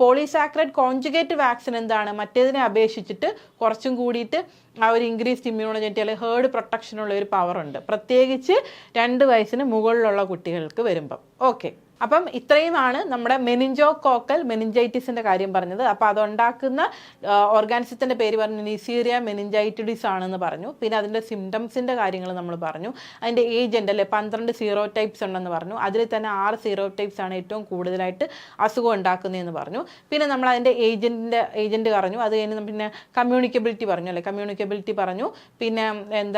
പോളിസാക്കറൈഡ് കോൺജുഗേറ്റ് വാക്സിൻ എന്താണ് മറ്റേതിനെ അപേക്ഷിച്ചിട്ട് കുറച്ചും കൂടിയിട്ട് ആ ഒരു ഇൻക്രീസ്ഡ് ഇമ്മ്യൂണോജനിറ്റി അല്ലെങ്കിൽ ഹേർഡ് പ്രൊട്ടക്ഷനുള്ള ഒരു പവർ ഉണ്ട്, പ്രത്യേകിച്ച് 2 വയസ്സിന് മുകളിലുള്ള കുട്ടികൾക്ക് വരുമ്പം. ഓക്കെ, അപ്പം ഇത്രയുമാണ് നമ്മുടെ മെനിഞ്ചോകോക്കൽ മെനിഞ്ചൈറ്റിസിൻ്റെ കാര്യം പറഞ്ഞത്. അപ്പോൾ അതുണ്ടാക്കുന്ന ഓർഗാനിസത്തിൻ്റെ പേര് പറഞ്ഞു നെയ്സീരിയ മെനിഞ്ചൈറ്റിഡിസ് ആണെന്ന് പറഞ്ഞു. പിന്നെ അതിൻ്റെ സിംറ്റംസിൻ്റെ കാര്യങ്ങൾ നമ്മൾ പറഞ്ഞു. അതിൻ്റെ ഏജൻറ്റ് അല്ലേ 12 സീറോ ടൈപ്സ് ഉണ്ടെന്ന് പറഞ്ഞു. അതിൽ തന്നെ 6 സീറോ ടൈപ്സ് ആണ് ഏറ്റവും കൂടുതലായിട്ട് അസുഖം ഉണ്ടാക്കുന്നതെന്ന് പറഞ്ഞു. പിന്നെ നമ്മൾ അതിൻ്റെ ഏജൻറ്റ് പറഞ്ഞു. അത് കഴിഞ്ഞ് പിന്നെ കമ്മ്യൂണിക്കബിലിറ്റി പറഞ്ഞു അല്ലേ, കമ്മ്യൂണിക്കബിലിറ്റി പറഞ്ഞു. പിന്നെ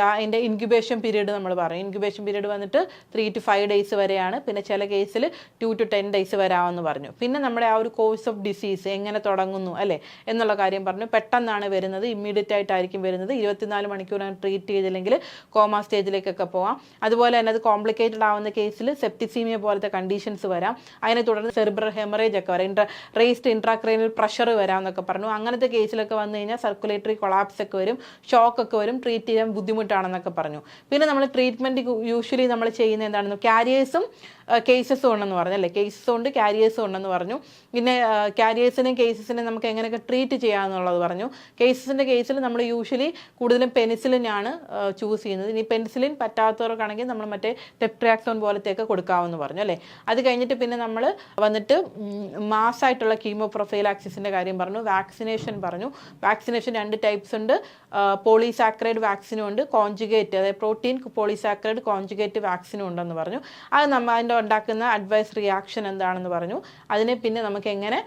അതിൻ്റെ ഇൻക്യുബേഷൻ പീരീഡ് നമ്മൾ പറഞ്ഞു. ഇൻക്യുബേഷൻ പീരീഡ് വന്നിട്ട് 3 to 5 days വരെയാണ്. പിന്നെ ചില കേസിൽ 2 to 10 days വരാമെന്ന് പറഞ്ഞു. പിന്നെ നമ്മുടെ ആ ഒരു കോഴ്സ് ഓഫ് ഡിസീസ് എങ്ങനെ തുടങ്ങുന്നു അല്ലേ എന്നുള്ള കാര്യം പറഞ്ഞു. പെട്ടെന്നാണ് വരുന്നത്, ഇമ്മീഡിയറ്റ് ആയിട്ടായിരിക്കും വരുന്നത്, 24 മണിക്കൂറാണ് ട്രീറ്റ് ചെയ്തില്ലെങ്കിൽ കോമ സ്റ്റേജിലേക്കൊക്കെ പോകാം. അതുപോലെ തന്നെ അത് കോംപ്ലിക്കേറ്റഡ് ആവുന്ന കേസിൽ സെപ്റ്റിസീമിയ പോലത്തെ കണ്ടീഷൻസ് വരാം. അതിനെ തുടർന്ന് സെറിബ്രൽ ഹെമറേജ് ഒക്കെ വരാം, റേസ്ഡ് ഇൻട്രാക്രൈനൽ പ്രഷർ വരാമെന്നൊക്കെ പറഞ്ഞു. അങ്ങനത്തെ കേസിലൊക്കെ വന്നു കഴിഞ്ഞാൽ സർക്കുലേറ്ററി കൊളാപ്സ് ഒക്കെ വരും, ഷോക്ക് ഒക്കെ വരും, ട്രീറ്റ് ചെയ്യാൻ ബുദ്ധിമുട്ടാണെന്നൊക്കെ പറഞ്ഞു. പിന്നെ നമ്മൾ ട്രീറ്റ്മെൻറ്റ് യൂഷ്വലി നമ്മൾ ചെയ്യുന്ന എന്താണെന്ന് ക്യാരിയേഴ്സും കേസസും ഉണ്ടെന്ന് പറഞ്ഞു അല്ലേ, കേസസും ഉണ്ട് ക്യാരിയേഴ്സും ഉണ്ടെന്ന് പറഞ്ഞു. പിന്നെ ക്യാരിയേഴ്സിനെയും കേസസിനെയും നമുക്ക് എങ്ങനെയൊക്കെ ട്രീറ്റ് ചെയ്യാമെന്നുള്ളത് പറഞ്ഞു. കേസസിൻ്റെ കേസിൽ നമ്മൾ യൂഷ്വലി കൂടുതലും പെനിസിലിനാണ് ചൂസ് ചെയ്യുന്നത്. ഇനി പെനിസിലിൻ പറ്റാത്തവർക്കാണെങ്കിൽ നമ്മൾ മറ്റേ ടെട്രാക്സോൺ പോലത്തെയൊക്കെ കൊടുക്കാമെന്ന് പറഞ്ഞു അല്ലേ. അത് കഴിഞ്ഞിട്ട് പിന്നെ നമ്മൾ വന്നിട്ട് മാസ്സായിട്ടുള്ള കീമോ പ്രൊഫൈലാക്സിസിൻ്റെ കാര്യം പറഞ്ഞു. വാക്സിനേഷൻ പറഞ്ഞു. വാക്സിനേഷൻ 2 ടൈപ്സ് ഉണ്ട്, പോളിസാക്കറൈഡ് വാക്സിനും ഉണ്ട്, കോൺജുഗേറ്റ് അതായത് പ്രോട്ടീൻ പോളിസാക്കറൈഡ് കോൺജുഗേറ്റ് വാക്സിനും ഉണ്ടെന്ന് പറഞ്ഞു. അത് അതിൻ്റെ ഉണ്ടാക്കുന്ന അഡ്വൈസ് റിയാക്ഷൻ എന്താണെന്ന് പറഞ്ഞു. അതിനെ പിന്നെ നമുക്ക് എങ്ങനെ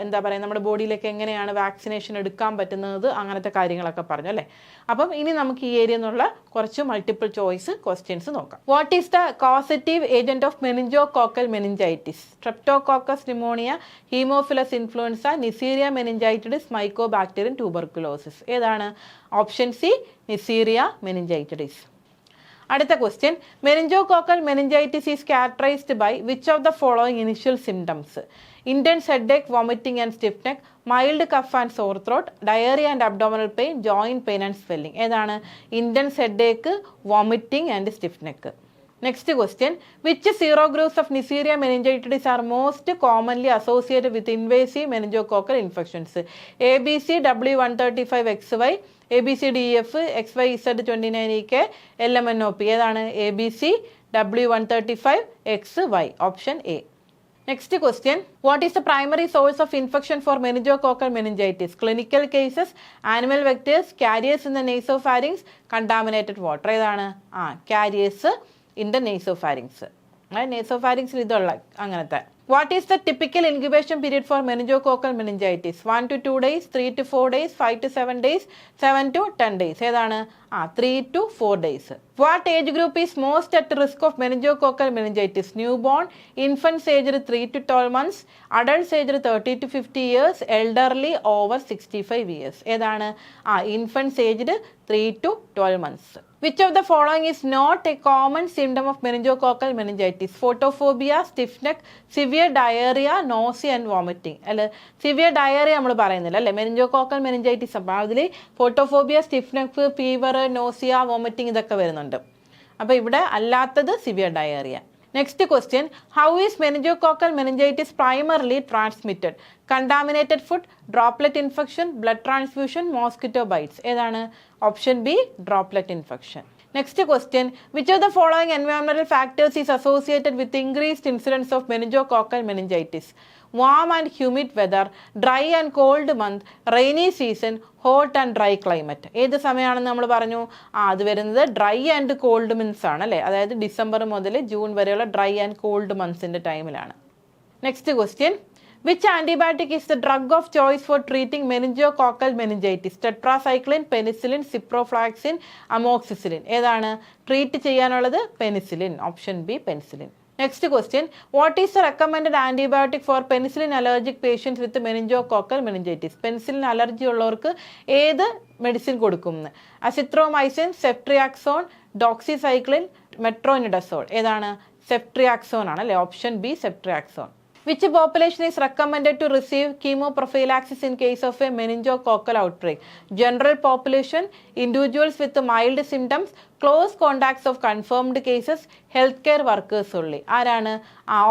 എന്താ പറയുക, നമ്മുടെ ബോഡിയിലേക്ക് എങ്ങനെയാണ് വാക്സിനേഷൻ എടുക്കാൻ പറ്റുന്നത്, അങ്ങനത്തെ കാര്യങ്ങളൊക്കെ പറഞ്ഞു അല്ലേ. അപ്പം ഇനി നമുക്ക് ഈ ഏരിയ എന്നുള്ള കുറച്ച് മൾട്ടിപ്പിൾ ചോയ്സ് ക്വസ്റ്റ്യൻസ് നോക്കാം. What is the causative agent of meningococcal meningitis? Streptococcus pneumoniae, Haemophilus influenzae, Neisseria meningitidis, Mycobacterium tuberculosis. ഏതാണ്? Option C, Neisseria meningitidis. അടുത്ത question, meningococcal meningitis is characterised by which of the following initial symptoms? intense headache, vomiting and stiff neck, mild cough and sore throat, diarrhea and abdominal pain, joint pain and swelling. ഏതാണ്? intense headache, vomiting and stiff neck. Next question, which serogroups of Neisseria meningitidis are most commonly associated with invasive meningococcal infections? ABC W135XY, ABCDEF, XYZ29EK, LMNOP. ഏതാണ്? ABC W135XY. Option A. Next question, what is the primary source of infection for meningococcal meningitis? Clinical cases, animal vectors, carriers in the nasopharynx, contaminated water. ഏതാണ്? Carriers in the nasopharynx. Nasopharynx ഇതുള്ള അങ്ങനത്തെ. What is the typical incubation period for meningococcal meningitis? 1 to 2 days, 3 to 4 days, 5 to 7 days, 7 to 10 days. ഏതാണ്? 3 to 4 days. What age group is most at risk of meningococcal meningitis? Newborn, infants aged 3 to 12 months, adults aged 30 to 50 years, elderly over 65 years. ഏതാണ്? Infants aged 3 to 12 months. Which of the following is not a common symptom of meningococcal meningitis? Photophobia, stiff neck, severe diarrhea, nausea and vomiting. അല്ലെ, സിവിയർ ഡയറിയ നമ്മൾ പറയുന്നില്ല അല്ലേ, മെനിഞ്ചോകോക്കൽ മെനിഞ്ചൈറ്റിസ്. അപ്പോൾ അതിൽ photophobia, stiff neck, fever, nausea, vomiting ഇതൊക്കെ വരുന്നുണ്ട്. അപ്പോൾ ഇവിടെ അല്ലാത്തത് severe diarrhoea. Next question, how is meningococcal meningitis primarily transmitted? Contaminated food, droplet infection, blood transfusion, mosquito bites. ഏതാണ്? Option B, droplet infection. Next question, which of the following environmental factors is associated with increased incidence of meningococcal meningitis? Warm and humid weather, dry and cold month, rainy season, hot and dry climate. ഏത് സമയമാണെന്ന് നമ്മൾ പറഞ്ഞു? അത് വരുന്നത് ഡ്രൈ ആൻഡ് കോൾഡ് മന്ത്സ് ആണ് അല്ലേ, അതായത് ഡിസംബർ മുതൽ ജൂൺ വരെയുള്ള ഡ്രൈ ആൻഡ് കോൾഡ് മന്ത്സിൻ്റെ ടൈമിലാണ്. Next question, which antibiotic is the drug of choice for treating meningococcal meningitis? Tetracycline, penicillin, ciprofloxacin, amoxicillin. ഏതാണ് ട്രീറ്റ് ചെയ്യാനുള്ളത്? Penicillin. Option B, penicillin. Next question, what is the recommended antibiotic for penicillin allergic patients with meningococcal meningitis? Penicillin allergy ഉള്ളവർക്ക് ഏത് മെഡിസിൻ കൊടുക്കും? Azithromycin, ceftriaxone, doxycycline, metronidazole. ഏതാണ്? സെഫ്ട്രിയാക്സോൺ ആണ് അല്ലേ, option B, ceftriaxone. Which population is recommended to receive chemoprophylaxis in case of a meningococcal outbreak? General population, individuals with mild symptoms, close contacts of confirmed cases, healthcare workers only. ആരാണ്?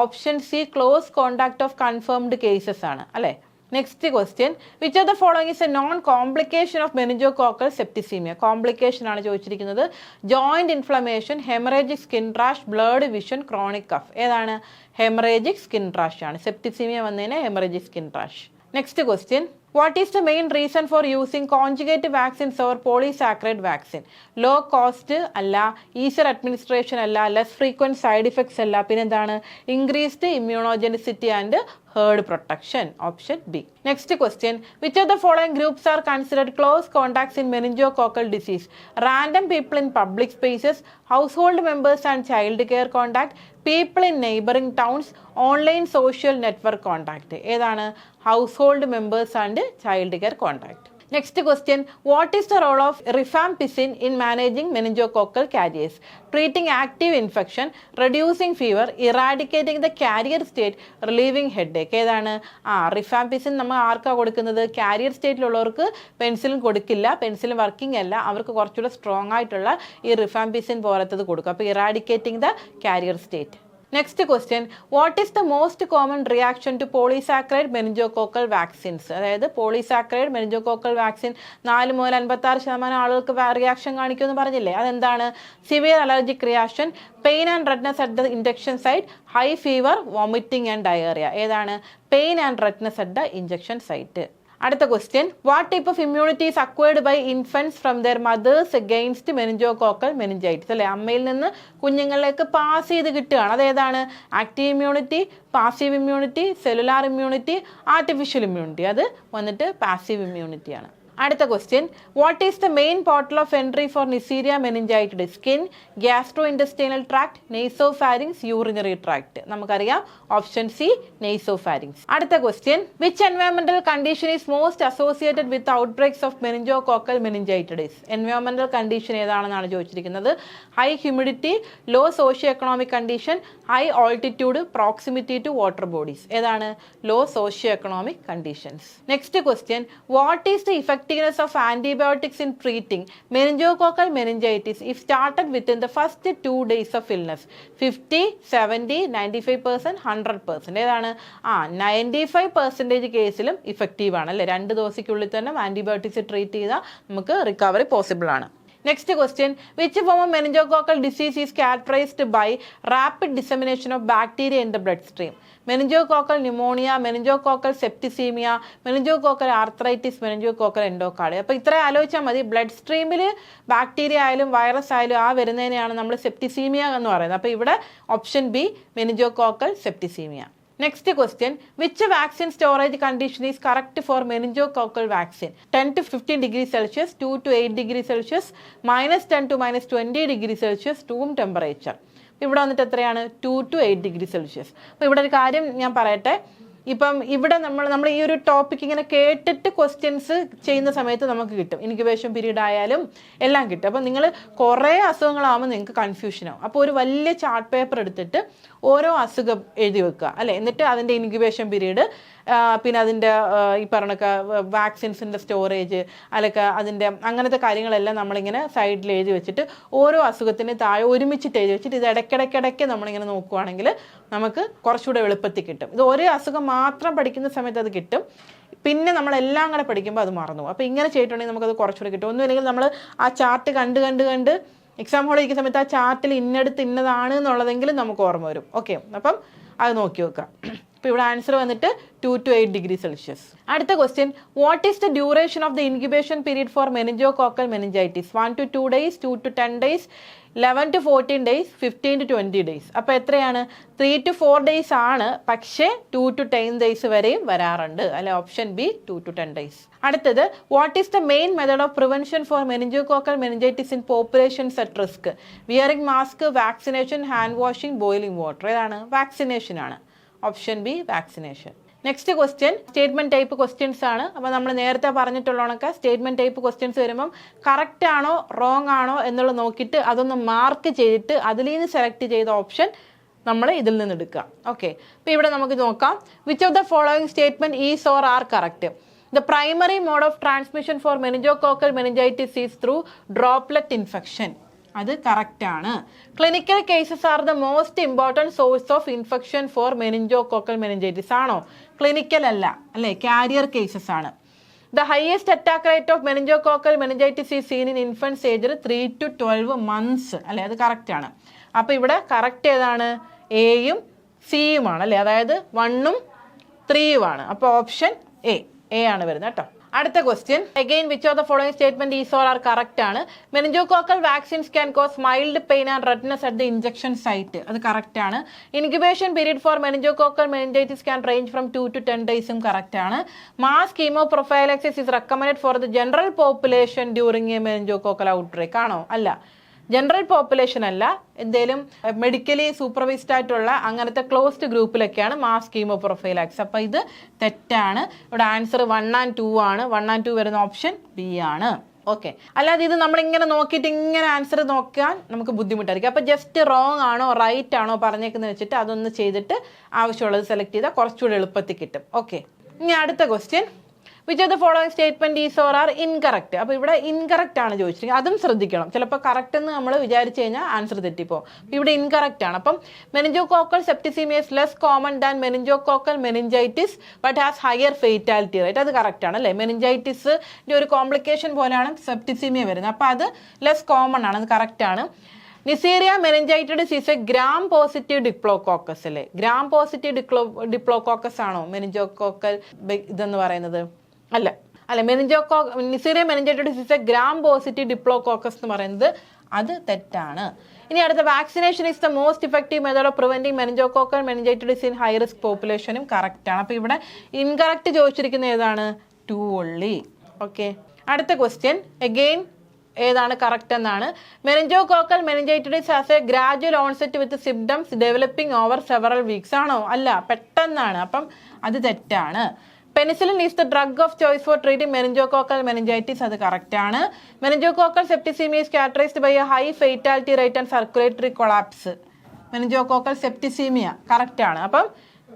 Option C, close contact of confirmed cases ആണ് അല്ലേ. Next question, which of the following is a non complication of meningococcal septicaemia? Complication ആണ് ചോദിച്ചിരിക്കുന്നത്. Joint inflammation, haemorrhagic skin rash, blood vision, chronic cough. ഏതാണ്? ഹെമറേജിക് സ്കിൻ റാഷ് ആണ്. സെപ്റ്റിസീമിയ വന്നതിന് haemorrhagic skin rash. Next question, what is the main reason for using conjugate vaccines over polysaccharide vaccine? Low cost അല്ല, easier administration അല്ല, less frequent side effects അല്ല, പിന്നെന്താണ്? increased immunogenicity and herd protection. Option B. Next question, which of the following groups are considered close contacts in meningococcal disease? Random people in public spaces, household members and child care contact, people in neighboring towns, online social network contact. ഏതാണ്? household members and child care contact. Next question, what is the role of rifampicin in managing meningococcal carriers? Treating active infection, reducing fever, eradicating the carrier state, relieving headache. ഏതാണ്? റിഫാംപിസിൻ നമ്മൾ ആർക്കാണ് കൊടുക്കുന്നത്? കാരിയർ സ്റ്റേറ്റിലുള്ളവർക്ക് പെൻസിലിൻ കൊടുക്കില്ല, പെൻസിലിൻ വർക്കിംഗ് അല്ല, അവർക്ക് കുറച്ചുകൂടെ സ്ട്രോങ് ആയിട്ടുള്ള ഈ റിഫാംപിസിൻ പോലത്തത് കൊടുക്കും. അപ്പോൾ eradicating the carrier state. Next question, what is the most common reaction to polysaccharide meningococcal vaccines? അതായത് പോളിസാക്കറൈഡ് മെനിഞ്ചോകോക്കൽ വാക്സിൻ 4 മുതൽ 56% ആളുകൾക്ക് റിയാക്ഷൻ കാണിക്കുമെന്ന് പറഞ്ഞില്ലേ, അതെന്താണ്? Severe allergic reaction, pain and redness at the injection site, high fever, vomiting and diarrhoea. ഏതാണ്? Pain and redness at the injection site. അടുത്ത question, what type of immunity is acquired by infants from their mothers against meningococcal meningitis? അല്ലെ, അമ്മയിൽ നിന്ന് കുഞ്ഞുങ്ങളിലേക്ക് പാസ് ചെയ്ത് കിട്ടുകയാണ്. അതേതാണ്? Active immunity, passive immunity, cellular immunity, artificial immunity. അത് വന്നിട്ട് പാസീവ് ഇമ്മ്യൂണിറ്റിയാണ്. അടുത്ത question, what is the main portal of entry for Neisseria meningitis? Skin, gastro industrial tract, nasopharynx, urinary tract. നമുക്കറിയാം ഓപ്ഷൻ സി നെയ്സോഫാരിങ്സ്. അടുത്ത ക്വസ്റ്റ്യൻ, വിച്ച് എൻവയോൺമെന്റൽ condition is most associated with outbreaks of meningococcal meningitis? എൻവയോൺമെന്റൽ കണ്ടീഷൻ ഏതാണെന്നാണ് ചോദിച്ചിരിക്കുന്നത്. High humidity, low socio economic condition, high altitude, proximity to water bodies. ഏതാണ്? Low socio economic conditions. Next question, what is the effectiveness of antibiotics in treating meningococcal meningitis if started within the first 2 days of illness? 50, 70, 95%, 100%. ഏതാണ്? 95% കേസിലും ഇഫക്റ്റീവ് ആണ് അല്ലേ. 2 ദിവസത്തിനുള്ളിൽ തന്നെ ആന്റിബയോട്ടിക്സ് ട്രീറ്റ് ചെയ്താൽ നമുക്ക് റിക്കവറി പോസിബിൾ ആണ്. Next question, which form of meningococcal disease is characterised by rapid dissemination of bacteria in the blood stream? Meningococcal pneumonia, meningococcal septicaemia, meningococcal arthritis, meningococcal endocardia. അപ്പോൾ ഇത്ര ആലോചിച്ചാൽ മതി. ബ്ലഡ് സ്ട്രീമിൽ ബാക്ടീരിയ ആയാലും വൈറസ് ആയാലും ആ വരുന്നതിനെയാണ് നമ്മൾ സെപ്റ്റിസീമിയ എന്ന് പറയുന്നത്. അപ്പോൾ ഇവിടെ option B meningococcal septicaemia. Next question, which vaccine storage condition is correct for meningococcal vaccine? 10 to 15 degrees Celsius, 2 to 8 degrees Celsius, minus 10 to minus 20 degrees Celsius, room temperature. ഇവിടെ വന്നിട്ട് എത്രയാണ്? 2 to 8 degrees Celsius. അപ്പോൾ ഇവിടെ ഒരു കാര്യം ഞാൻ പറയട്ടെ. ഇപ്പം ഇവിടെ നമ്മൾ ഈ ഒരു ടോപ്പിക് ഇങ്ങനെ കേട്ടിട്ട് ക്വസ്റ്റ്യൻസ് ചെയ്യുന്ന സമയത്ത് നമുക്ക് കിട്ടും. ഇൻക്യുബേഷൻ പീരീഡ് ആയാലും എല്ലാം കിട്ടും. അപ്പം നിങ്ങൾ കുറേ അസുഖങ്ങളാകുമ്പോൾ നിങ്ങൾക്ക് കൺഫ്യൂഷനാവും. അപ്പോൾ ഒരു വലിയ ചാർട്ട് പേപ്പർ എടുത്തിട്ട് ഓരോ അസുഖം എഴുതി വെക്കുക അല്ലേ. എന്നിട്ട് അതിൻ്റെ ഇൻക്യുബേഷൻ പീരീഡ്, പിന്നെ അതിൻ്റെ ഈ പറഞ്ഞൊക്കെ വാക്സിൻസിൻ്റെ സ്റ്റോറേജ് അല്ലെങ്കിൽ അതിൻ്റെ അങ്ങനത്തെ കാര്യങ്ങളെല്ലാം നമ്മളിങ്ങനെ സൈഡിൽ എഴുതി വെച്ചിട്ട് ഓരോ അസുഖത്തിന് താഴെ ഒരുമിച്ചിട്ട് എഴുതി വെച്ചിട്ട് ഇത് ഇടയ്ക്കിടയ്ക്കിടയ്ക്ക് നമ്മളിങ്ങനെ നോക്കുവാണെങ്കിൽ നമുക്ക് കുറച്ചുകൂടെ എളുപ്പത്തിൽ കിട്ടും. ഇത് ഒരേ അസുഖം മാത്രം പഠിക്കുന്ന സമയത്ത് അത് കിട്ടും, പിന്നെ നമ്മളെല്ലാം കൂടെ പഠിക്കുമ്പോൾ അത് മറന്നു. അപ്പോൾ ഇങ്ങനെ ചെയ്തിട്ടുണ്ടെങ്കിൽ നമുക്കത് കുറച്ചുകൂടെ കിട്ടും. ഒന്നുമില്ലെങ്കിൽ നമ്മൾ ആ ചാർട്ട് കണ്ട് എക്സാം ഹോളിൽ ഇരിക്കുന്ന സമയത്ത് ആ ചാർട്ടിൽ ഇന്നടുത്ത് ഇന്നതാണ് എന്നുള്ളതെങ്കിലും നമുക്ക് ഓർമ്മ വരും. ഓക്കെ, അപ്പം അത് നോക്കി വെക്കാം. അപ്പോൾ ഇവിടെ ആൻസർ വന്നിട്ട് 2 to 8 degrees Celsius. അടുത്ത question, what is the duration of the incubation period for meningococcal meningitis? 1 to 2 days, 2 to 10 days, 11 to 14 days, 15 to 20 days. അപ്പോൾ എത്രയാണ്? 3 to 4 days ആണ്, പക്ഷേ 2 to 10 days വരെയും വരാറുണ്ട് അല്ലെ. Option B 2 to 10 days. അടുത്തത്, what is the main method of prevention for meningococcal meningitis in populations at risk? Wearing mask, vaccination, hand washing, boiling water. ഏതാണ്? വാക്സിനേഷൻ ആണ്. Option B vaccination. Next question statement type questions ആണ്. അപ്പോൾ നമ്മൾ നേരത്തെ പറഞ്ഞിട്ടുള്ളതൊക്കെ സ്റ്റേറ്റ്മെന്റ് ടൈപ്പ് ക്വസ്റ്റ്യൻസ് വരുമ്പം കറക്റ്റ് ആണോ റോങ് ആണോ എന്നുള്ളത് നോക്കിയിട്ട് അതൊന്ന് മാർക്ക് ചെയ്തിട്ട് അതിൽ നിന്ന് സെലക്ട് ചെയ്ത ഓപ്ഷൻ നമ്മൾ ഇതിൽ നിന്ന് എടുക്കുക. ഓക്കെ, അപ്പോൾ ഇവിടെ നമുക്ക് നോക്കാം. Which of the following statement is or are correct? The primary mode of transmission for meningococcal meningitis is through droplet infection. അത് കറക്റ്റ് ആണ്. Clinical cases are the most important source of infection for meningococcal meningitis. ആണോ? ക്ലിനിക്കൽ അല്ല അല്ലേ, കാരിയർ കേസസ് ആണ്. The highest attack rate of meningococcal meningitis is seen in infants age 3 to 12 months അല്ലേ. അത് കറക്റ്റ് ആണ്. അപ്പോൾ ഇവിടെ കറക്റ്റ് ഏതാണ്? എയും സിയുമാണ് അല്ലേ, അതായത് 1ഉം 3ഉം ആണ്. അപ്പോൾ ഓപ്ഷൻ എ ആണ് വരുന്നത് കേട്ടോ. അടുത്ത question, again which of the following statement is or are correct ആണ്? Meningococcal vaccines can cause mild pain and redness at the injection site. അത് കറക്റ്റ് ആണ്. Incubation period for meningococcal meningitis can range from 2 to 10 days correct ആണ്. Mass chemoprophylaxis is recommended for the general population during a meningococcal outbreak. ആണോ? അല്ല, ജനറൽ പോപ്പുലേഷൻ അല്ല, എന്തേലും മെഡിക്കലി സൂപ്പർവൈസ്ഡ് ആയിട്ടുള്ള അങ്ങനത്തെ ക്ലോസ്ഡ് ഗ്രൂപ്പിലൊക്കെയാണ് മാസ് കീമോപ്രൊഫൈലാക്സ്. അപ്പോൾ ഇത് തെറ്റാണ്. ഇവിടെ ആൻസർ 1 and 2 ആണ്. 1 and 2 വരുന്ന ഓപ്ഷൻ ബി ആണ്. ഓക്കെ, അല്ലാതെ ഇത് നമ്മളിങ്ങനെ നോക്കിയിട്ട് ഇങ്ങനെ ആൻസർ നോക്കാൻ നമുക്ക് ബുദ്ധിമുട്ടായിരിക്കും. അപ്പോൾ ജസ്റ്റ് റോങ് ആണോ റൈറ്റ് ആണോ പറഞ്ഞേക്കുന്നത് വെച്ചിട്ട് അതൊന്ന് ചെയ്തിട്ട് ആവശ്യമുള്ളത് സെലക്ട് ചെയ്താൽ കുറച്ചുകൂടി എളുപ്പത്തിൽ കിട്ടും. ഓക്കെ, ഇനി അടുത്ത question, which of the following statement is or are incorrect? അപ്പോൾ ഇവിടെ ഇൻകറക്റ്റ് ആണ് ചോദിച്ചിരിക്കുന്നത്, അതും ശ്രദ്ധിക്കണം. ചിലപ്പോൾ കറക്റ്റ് എന്ന് നമ്മൾ വിചാരിച്ചു കഴിഞ്ഞാൽ ആൻസർ തെറ്റിപ്പോകും. ഇവിടെ ഇൻകറക്റ്റ് ആണ്. അപ്പം meningococcal septicaemia is less common than meningococcal meningitis but has higher fatality rate. അത് കറക്റ്റ് ആണ് അല്ലേ. മെനിഞ്ചൈറ്റിസിൻ്റെ ഒരു കോംപ്ലിക്കേഷൻ പോലെയാണ് സെപ്റ്റിസീമിയ വരുന്നത്. അപ്പോൾ അത് ലെസ് കോമൺ ആണ്, അത് കറക്റ്റ് ആണ്. Neisseria meningitis is a gram positive diplococcus അല്ലേ. ഗ്രാം പോസിറ്റീവ് ഡിപ്ലോകോക്കസ് ആണോ മെനിഞ്ചോകോക്കൽ ഇതെന്ന് പറയുന്നത്? അല്ല അല്ല Neisseria meningitis is a gram positive diplococcus എന്ന് പറയുന്നത് അത് തെറ്റാണ്. ഇനി അടുത്ത vaccination is the most effective method of preventing meningococcal meningitis in high risk പോപ്പുലേഷനും കറക്റ്റ് ആണ്. അപ്പോൾ ഇവിടെ ഇൻകറക്റ്റ് ചോദിച്ചിരിക്കുന്നത് ഏതാണ്? 2 only. ഓക്കെ, അടുത്ത ക്വസ്റ്റ്യൻ അഗെയിൻ ഏതാണ് കറക്റ്റ് എന്നാണ്. Meningococcal meningitis has a gradual onset with symptoms developing over several weeks ആണോ? അല്ല, പെട്ടെന്നാണ്. അപ്പം അത് തെറ്റാണ്. Penicillin is the drug of choice for treating meningococcal meningitis, അത് കറക്റ്റ് ആണ്. Meningococcal septicaemia is characterised by a high fatality rate and circulatory collapse. Meningococcal septicaemia correct ആണ്. അപ്പം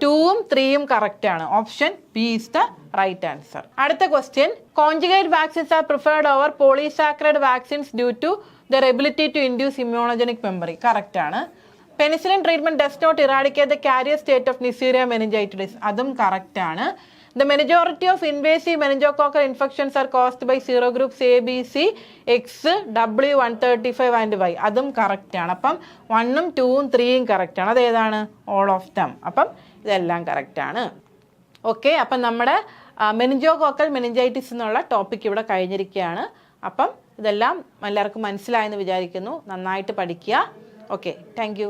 2ഉം 3ഉം കറക്റ്റ് ആണ്. Option B is the right answer. അടുത്ത question, conjugate vaccines are preferred over polysaccharide vaccines due to their ability to induce immunogenic memory, correct ആണ്. Penicillin treatment does not eradicate the carrier state of Neisseria meningitis, അതും കറക്റ്റ് ആണ്. The majority of invasive meningococcal infections are caused by serogroups A, B, C, X, W, 135 and Y. അതും കറക്റ്റ് ആണ്. അപ്പം 1ഉം 2ഉം 3ഉം കറക്റ്റ് ആണ്. അതേതാണ്? All of them. അപ്പം ഇതെല്ലാം കറക്റ്റ് ആണ്. ഓക്കെ, അപ്പം നമ്മുടെ മെനിഞ്ചോകോക്കൽ മെനിഞ്ചൈറ്റിസ് എന്നുള്ള ടോപ്പിക് ഇവിടെ കഴിഞ്ഞിരിക്കുകയാണ്. അപ്പം ഇതെല്ലാം എല്ലാവർക്കും മനസ്സിലായെന്ന് വിചാരിക്കുന്നു. നന്നായിട്ട് പഠിക്കുക. Okay, thank you.